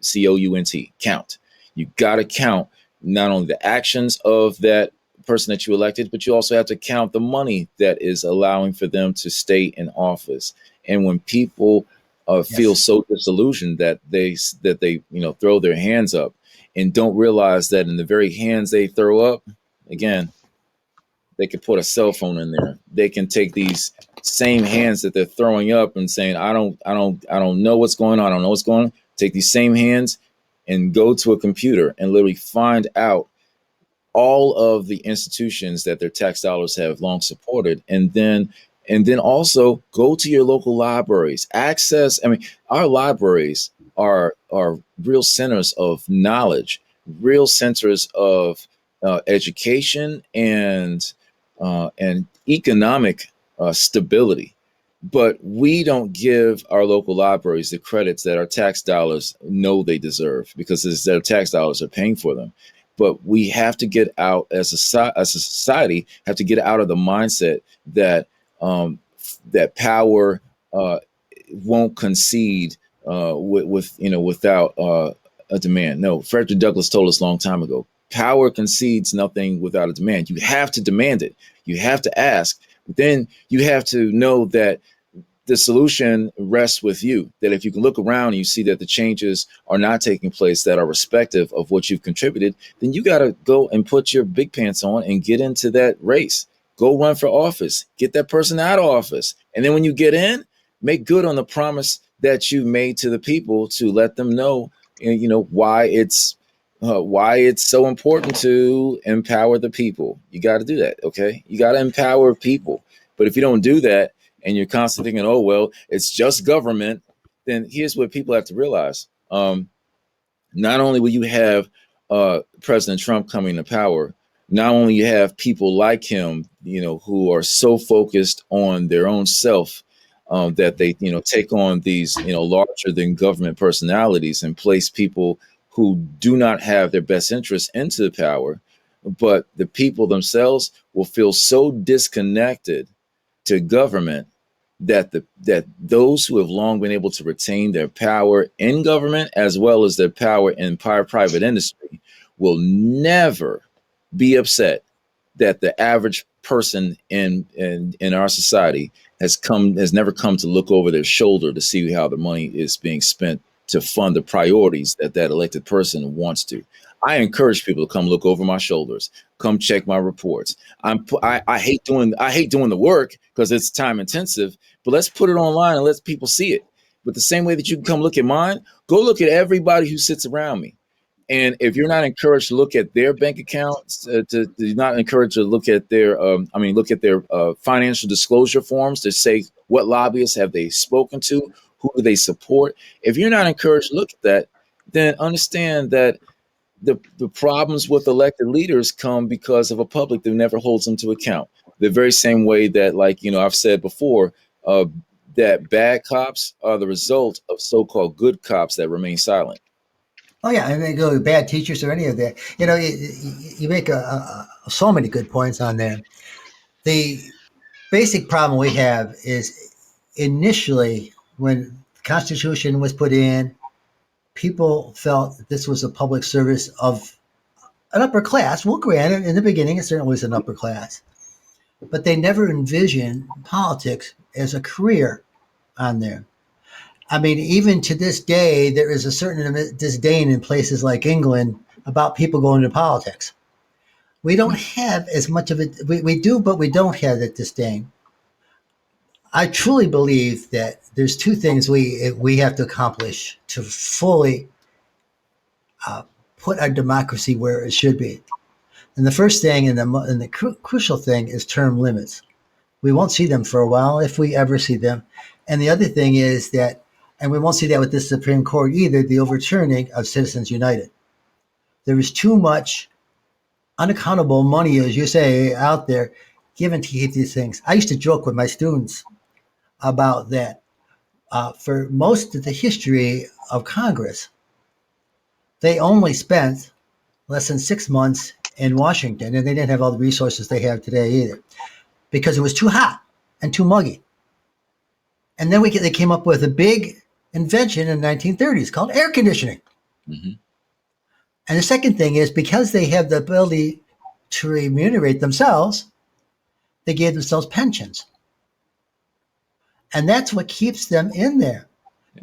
COUNT, count. You got to count not only the actions of that person that you elected, but you also have to count the money that is allowing for them to stay in office. And when people feel so disillusioned that they throw their hands up and don't realize that in the very hands they throw up, again, they could put a cell phone in there. They can take these same hands that they're throwing up and saying, I don't know what's going on. I don't know what's going on. Take these same hands and go to a computer and literally find out all of the institutions that their tax dollars have long supported. And then also go to your local libraries. Our libraries are real centers of knowledge, real centers of education and economic stability. But we don't give our local libraries the credits that our tax dollars know they deserve, because their tax dollars are paying for them. But we have to get out as a society, have to get out of the mindset that that power won't concede without a demand. No, Frederick Douglass told us a long time ago, power concedes nothing without a demand. You have to demand it. You have to ask. But then you have to know that the solution rests with you, that if you can look around and you see that the changes are not taking place that are respective of what you've contributed, then you got to go and put your big pants on and get into that race. Go run for office, get that person out of office. And then when you get in, make good on the promise that you made to the people, to let them know, why it's so important to empower the people. You got to do that. Okay. You got to empower people. But if you don't do that, and you're constantly thinking, oh, well, it's just government, then here's what people have to realize. Not only will you have President Trump coming to power, not only you have people like him, who are so focused on their own self that they, take on these, larger than government personalities and place people who do not have their best interests into the power, but the people themselves will feel so disconnected to government that those who have long been able to retain their power in government as well as their power in private industry will never be upset that the average person in our society has never come to look over their shoulder to see how the money is being spent to fund the priorities that elected person wants to. I encourage people to come look over my shoulders, come check my reports. I hate doing the work because it's time intensive, but let's put it online and let people see it. But the same way that you can come look at mine, go look at everybody who sits around me. And if you're not encouraged to look at their bank accounts, to not encouraged to look at their financial disclosure forms to say what lobbyists have they spoken to, who do they support. If you're not encouraged to look at that, then understand that the problems with elected leaders come because of a public that never holds them to account. The very same way that, I've said before, that bad cops are the result of so-called good cops that remain silent. Oh yeah, I mean, go bad teachers or any of that. You make so many good points on there. The basic problem we have is initially when the Constitution was put in, people felt that this was a public service of an upper class. Well, granted, in the beginning, it certainly was an upper class, but they never envisioned politics as a career on there. I mean, even to this day, there is a certain disdain in places like England about people going into politics. We don't have as much of it. We do, but we don't have that disdain. I truly believe that there's two things we have to accomplish to fully put our democracy where it should be. And the first thing and the crucial thing is term limits. We won't see them for a while if we ever see them. And the other thing is that, and we won't see that with the Supreme Court either, the overturning of Citizens United. There is too much unaccountable money, as you say, out there given to keep these things. I used to joke with my students about that. For most of the history of Congress, they only spent less than 6 months in Washington, and they didn't have all the resources they have today either, because it was too hot and too muggy. And then they came up with a big invention in the 1930s called air conditioning. Mm-hmm. And the second thing is, because they have the ability to remunerate themselves, they gave themselves pensions. And that's what keeps them in there.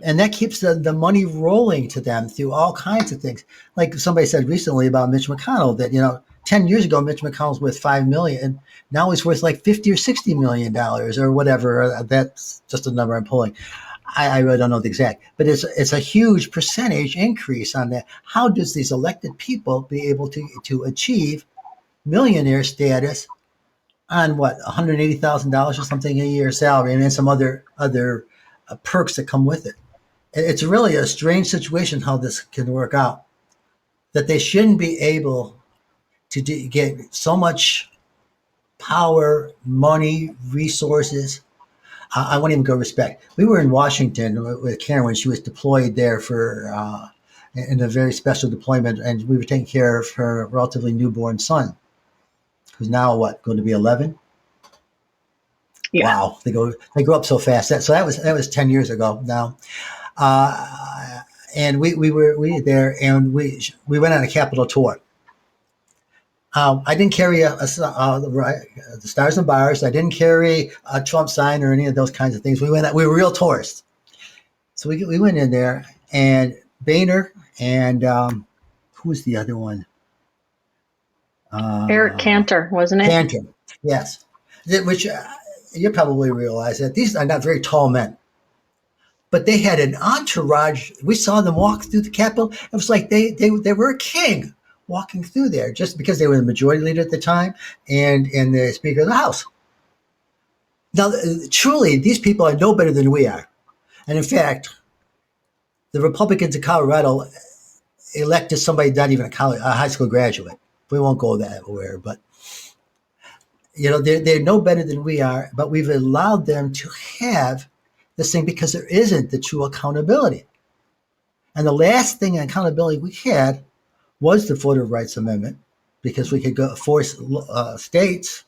And that keeps the money rolling to them through all kinds of things. Like somebody said recently about Mitch McConnell that, 10 years ago, Mitch McConnell's worth $5 million. Now he's worth like $50 or $60 million or whatever. That's just a number I'm pulling. I really don't know the exact, but it's a huge percentage increase on that. How does these elected people be able to achieve millionaire status on what, $180,000 or something a year salary, and then some other perks that come with it? It's really a strange situation how this can work out, that they shouldn't be able to get so much power, money, resources. I won't even go respect. We were in Washington with Karen when she was deployed there for in a very special deployment, and we were taking care of her relatively newborn son, who's now going to be 11. Yeah. Wow, they grow up so fast. So that was 10 years ago now. And we were there, and we went on a Capitol tour. I didn't carry the Stars and Bars. I didn't carry a Trump sign or any of those kinds of things. We were real tourists. So we went in there, and Boehner and who's the other one? Eric Cantor, wasn't it? Cantor, yes. Which you probably realize that these are not very tall men. But they had an entourage. We saw them walk through the Capitol. It was like they were a king walking through there, just because they were the majority leader at the time and the Speaker of the House. Now, truly, these people are no better than we are. And in fact, the Republicans in Colorado elected somebody not even a high school graduate. We won't go that way, but they're no better than we are. But we've allowed them to have this thing because there isn't the true accountability. And the last thing in accountability we had was the Voter Rights Amendment, because we could force states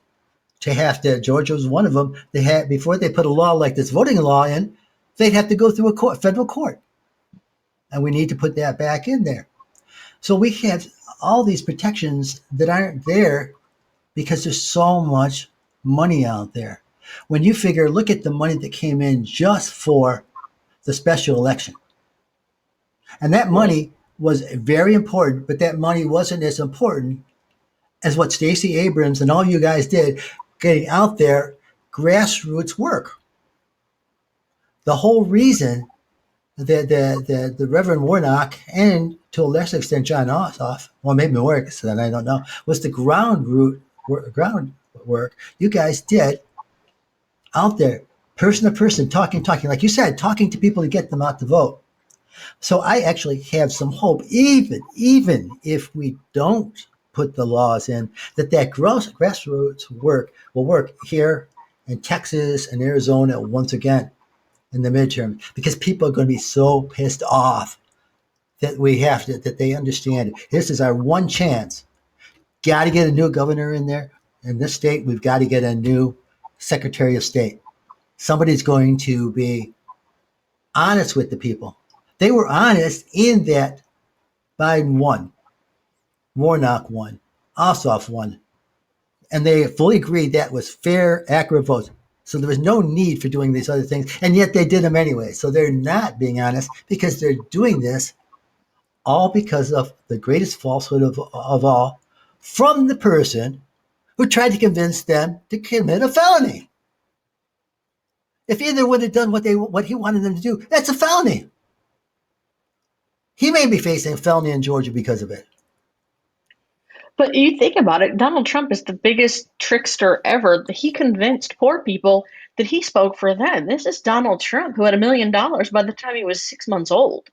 to have to. Georgia was one of them. They had, before they put a law like this voting law in, they'd have to go through a federal court, and we need to put that back in there. So we have all these protections that aren't there because there's so much money out there. When you figure, look at the money that came in just for the special election, and that money was very important, but that money wasn't as important as what Stacey Abrams and all you guys did, getting out there, grassroots work. The whole reason that the Reverend Warnock, and to a lesser extent John Ossoff, well, maybe more, so I don't know, was the groundwork you guys did out there, person to person, talking, like you said, talking to people to get them out to vote. So I actually have some hope, even if we don't put the laws in, that grassroots work will work here in Texas and Arizona once again in the midterm, because people are going to be so pissed off that that they understand this is our one chance. Got to get a new governor in there. In this state, we've got to get a new Secretary of State. Somebody's going to be honest with the people. They were honest in that Biden won, Warnock won, Ossoff won, and they fully agreed that was fair, accurate votes. So there was no need for doing these other things, and yet they did them anyway. So they're not being honest, because they're doing this all because of the greatest falsehood of all, from the person who tried to convince them to commit a felony. If either would have done what he wanted them to do, that's a felony. He may be facing a felony in Georgia because of it. But you think about it, Donald Trump is the biggest trickster ever. He convinced poor people that he spoke for them. This is Donald Trump, who had $1 million by the time he was 6 months old.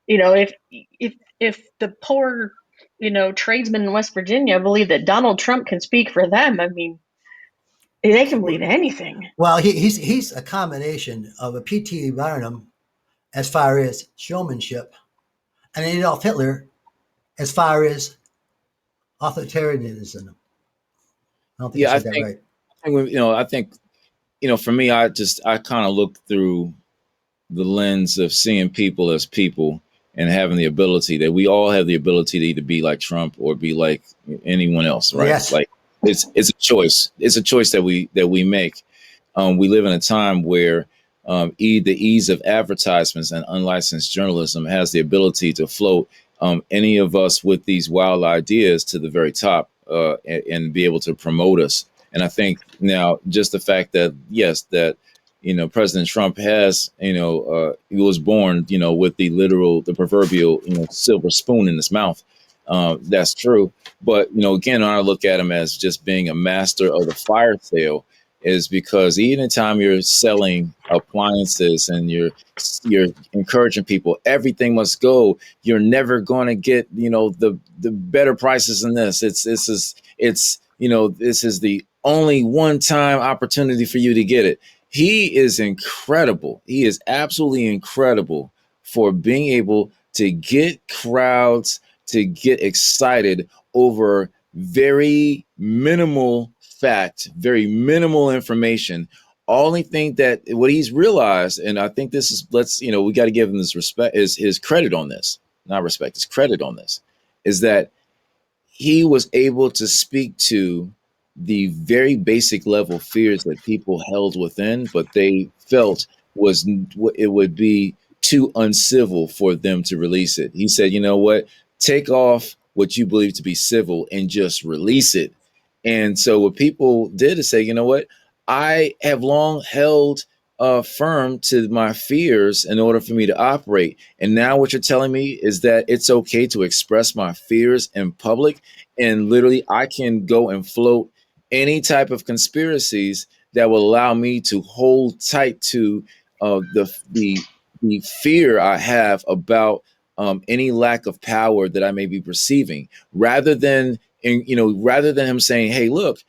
You know, if the poor, tradesmen in West Virginia believe that Donald Trump can speak for them, I mean, they can believe anything. Well, he's a combination of a P.T. Barnum as far as showmanship and Adolf Hitler as far as authoritarianism. I don't think Yeah, I said that right. I think for me, I kind of look through the lens of seeing people as people and having the ability that we all have the ability to either be like Trump or be like anyone else, right? Yes. Like it's a choice. It's a choice that we make. We live in a time where the ease of advertisements and unlicensed journalism has the ability to float any of us with these wild ideas to the very top and be able to promote us. And I think now just the fact that, yes, that, President Trump has, he was born, with the proverbial, silver spoon in his mouth. That's true. But, again, when I look at him as just being a master of the fire sale, is because anytime you're selling appliances and you're encouraging people, everything must go. You're never going to get, the better prices than this. This is the only one-time opportunity for you to get it. He is incredible. He is absolutely incredible for being able to get crowds to get excited over very minimal fact, very minimal information. Only thing that what he's realized, and I think this is, we got to give him this respect, is his credit on this, not respect, his credit on this, is that he was able to speak to the very basic level fears that people held within, but they felt it would be too uncivil for them to release it. He said, you know what, take off what you believe to be civil and just release it. And so what people did is say, you know what, I have long held firm to my fears in order for me to operate. And now what you're telling me is that it's okay to express my fears in public. And literally, I can go and float any type of conspiracies that will allow me to hold tight to the fear I have about any lack of power that I may be perceiving, rather than him saying, "Hey, look,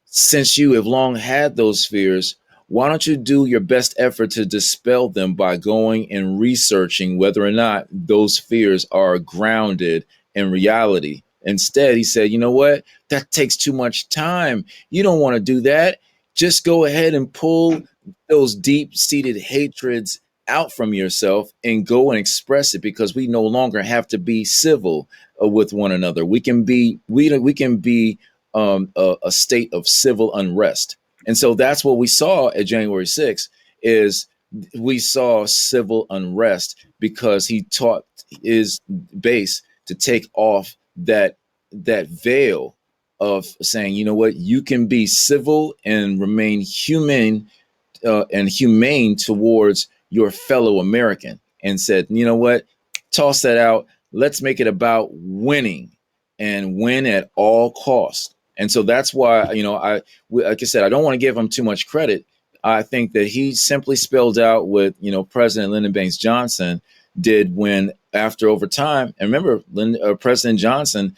since you have long had those fears, why don't you do your best effort to dispel them by going and researching whether or not those fears are grounded in reality?" Instead, he said, you know what? That takes too much time. You don't want to do that. Just go ahead and pull those deep-seated hatreds out from yourself and go and express it, because we no longer have to be civil with one another. We can be a state of civil unrest. And so that's what we saw at January 6th is we saw civil unrest because he taught his base to take off that veil of saying, you know what, you can be civil and remain human and humane towards your fellow American, and said, you know what, toss that out. Let's make it about winning and win at all costs. And so that's why, like I said, I don't want to give him too much credit. I think that he simply spelled out what, President Lyndon Baines Johnson did when, after over time, and remember, President Johnson,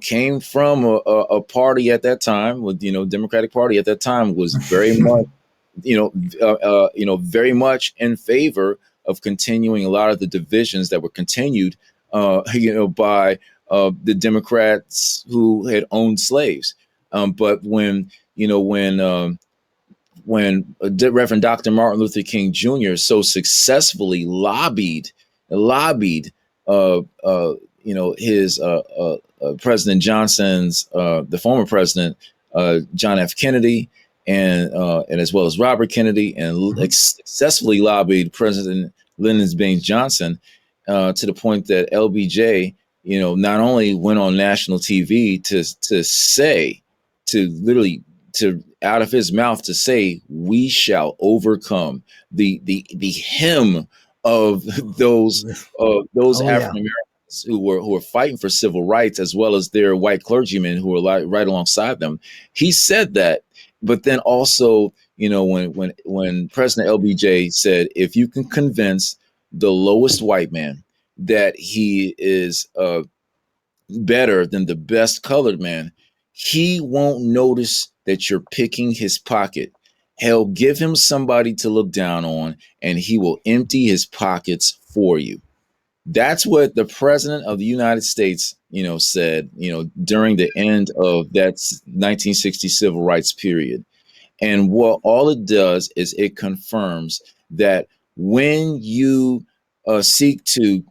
came from a party at that time with, Democratic Party at that time was very much, very much in favor of continuing a lot of the divisions that were continued, by the Democrats who had owned slaves. But when Reverend Dr. Martin Luther King Jr. so successfully lobbied, his President Johnson's, the former president, John F. Kennedy, and as well as Robert Kennedy, and successfully lobbied President Lyndon Baines Johnson to the point that LBJ, not only went on national TV to out of his mouth to say, "We shall overcome," the hymn of those African Americans who were fighting for civil rights, as well as their white clergymen who were right alongside them. He said that, but then also, when President LBJ said, if you can convince the lowest white man that he is better than the best colored man, he won't notice that you're picking his pocket. Hell, give him somebody to look down on, and he will empty his pockets for you. That's what the president of the United States, said, during the end of that 1960 civil rights period. And what all it does is it confirms that when you seek to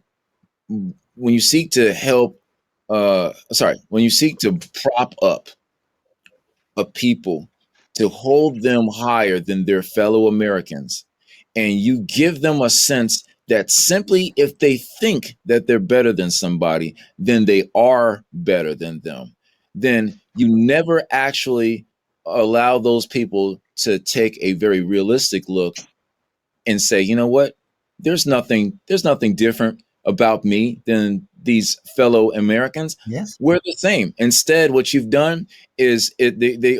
help, when you seek to prop up a people, to hold them higher than their fellow Americans, and you give them a sense that simply if they think that they're better than somebody, then they are better than them, then you never actually allow those people to take a very realistic look and say, you know what, there's nothing different about me than these fellow Americans. Yes. We're the same. Instead, what you've done is the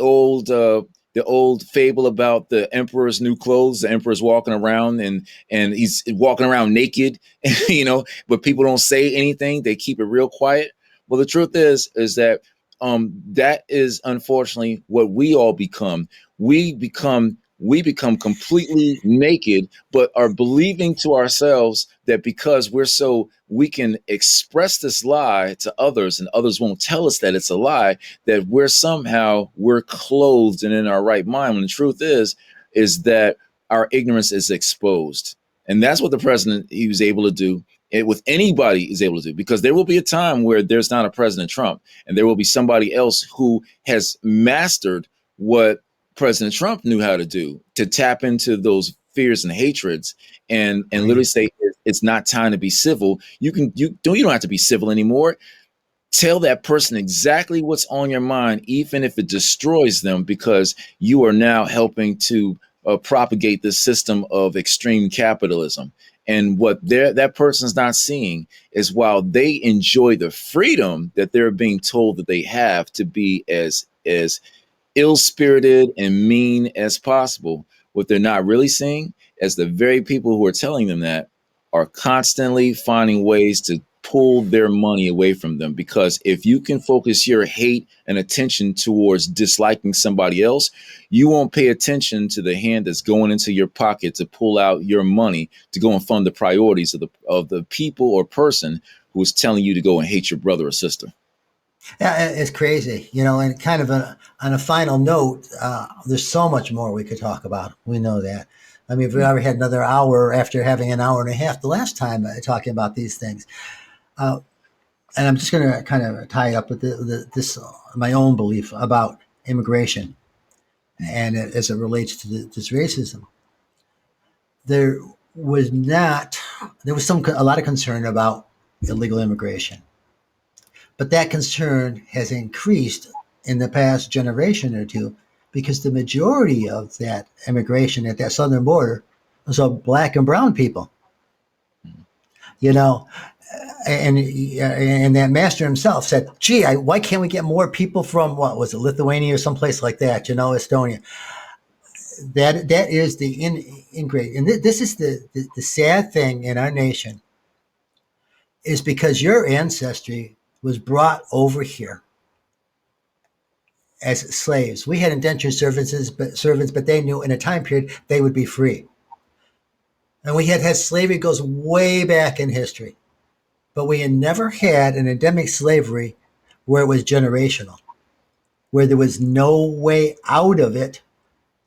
old fable about the emperor's new clothes. The emperor's walking around and he's walking around naked, but people don't say anything. They keep it real quiet. Well, the truth is that that is unfortunately what we all become. We become completely naked, but are believing to ourselves that because we can express this lie to others and others won't tell us that it's a lie, that we're clothed and in our right mind. When the truth is that our ignorance is exposed. And that's what the president, he was able to do. With anybody is able to do, because there will be a time where there's not a President Trump, and there will be somebody else who has mastered what President Trump knew how to do, to tap into those fears and hatreds and literally say it's not time to be civil. You don't have to be civil anymore. Tell that person exactly what's on your mind, even if it destroys them, because you are now helping to propagate the system of extreme capitalism. And what that person's not seeing is, while they enjoy the freedom that they're being told that they have to be as ill-spirited and mean as possible, what they're not really seeing is the very people who are telling them that are constantly finding ways to pull their money away from them. Because if you can focus your hate and attention towards disliking somebody else, you won't pay attention to the hand that's going into your pocket to pull out your money to go and fund the priorities of the people or person who is telling you to go and hate your brother or sister. Yeah, it's crazy, and kind of on a final note, there's so much more we could talk about. We know that. I mean, if we ever had another hour after having an hour and a half the last time talking about these things. And I'm just going to kind of tie it up with this my own belief about immigration, and as it relates to this racism. There was a lot of concern about illegal immigration, but that concern has increased in the past generation or two, because the majority of that immigration at that southern border was of Black and brown people. And that master himself said, gee, why can't we get more people from, what was it, Lithuania or someplace like that, Estonia? That is the ingrate. And this is the sad thing in our nation, is because your ancestry was brought over here as slaves. We had indentured servants, but they knew in a time period they would be free. And we had slavery goes way back in history. But we had never had an endemic slavery where it was generational, where there was no way out of it.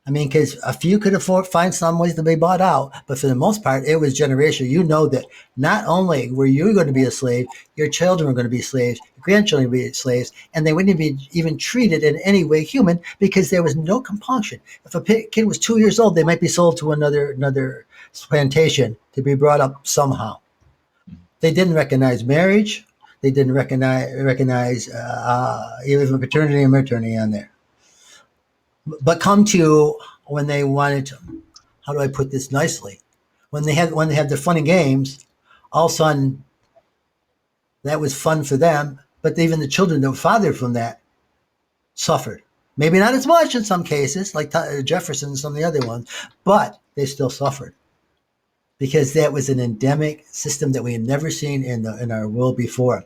I mean, because a few could find some ways to be bought out, but for the most part, it was generational. You know that not only were you going to be a slave, your children were going to be slaves, your grandchildren would be slaves, and they wouldn't be even treated in any way human, because there was no compunction. If a kid was 2 years old, they might be sold to another plantation to be brought up somehow. They didn't recognize marriage. They didn't recognize even paternity and maternity on there. But come to when they wanted to, how do I put this nicely? When they had their fun and games, all of a sudden that was fun for them, but even the children that were fathered from that suffered. Maybe not as much in some cases, like Jefferson and some of the other ones, but they still suffered because that was an endemic system that we had never seen in our world before.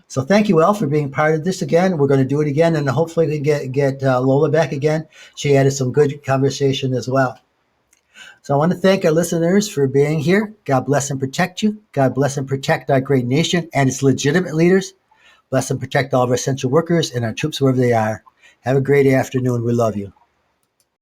So thank you, Elle, for being part of this again. We're going to do it again, and hopefully we can get Lola back again. She added some good conversation as well. So I want to thank our listeners for being here. God bless and protect you. God bless and protect our great nation and its legitimate leaders. Bless and protect all of our essential workers and our troops wherever they are. Have a great afternoon. We love you.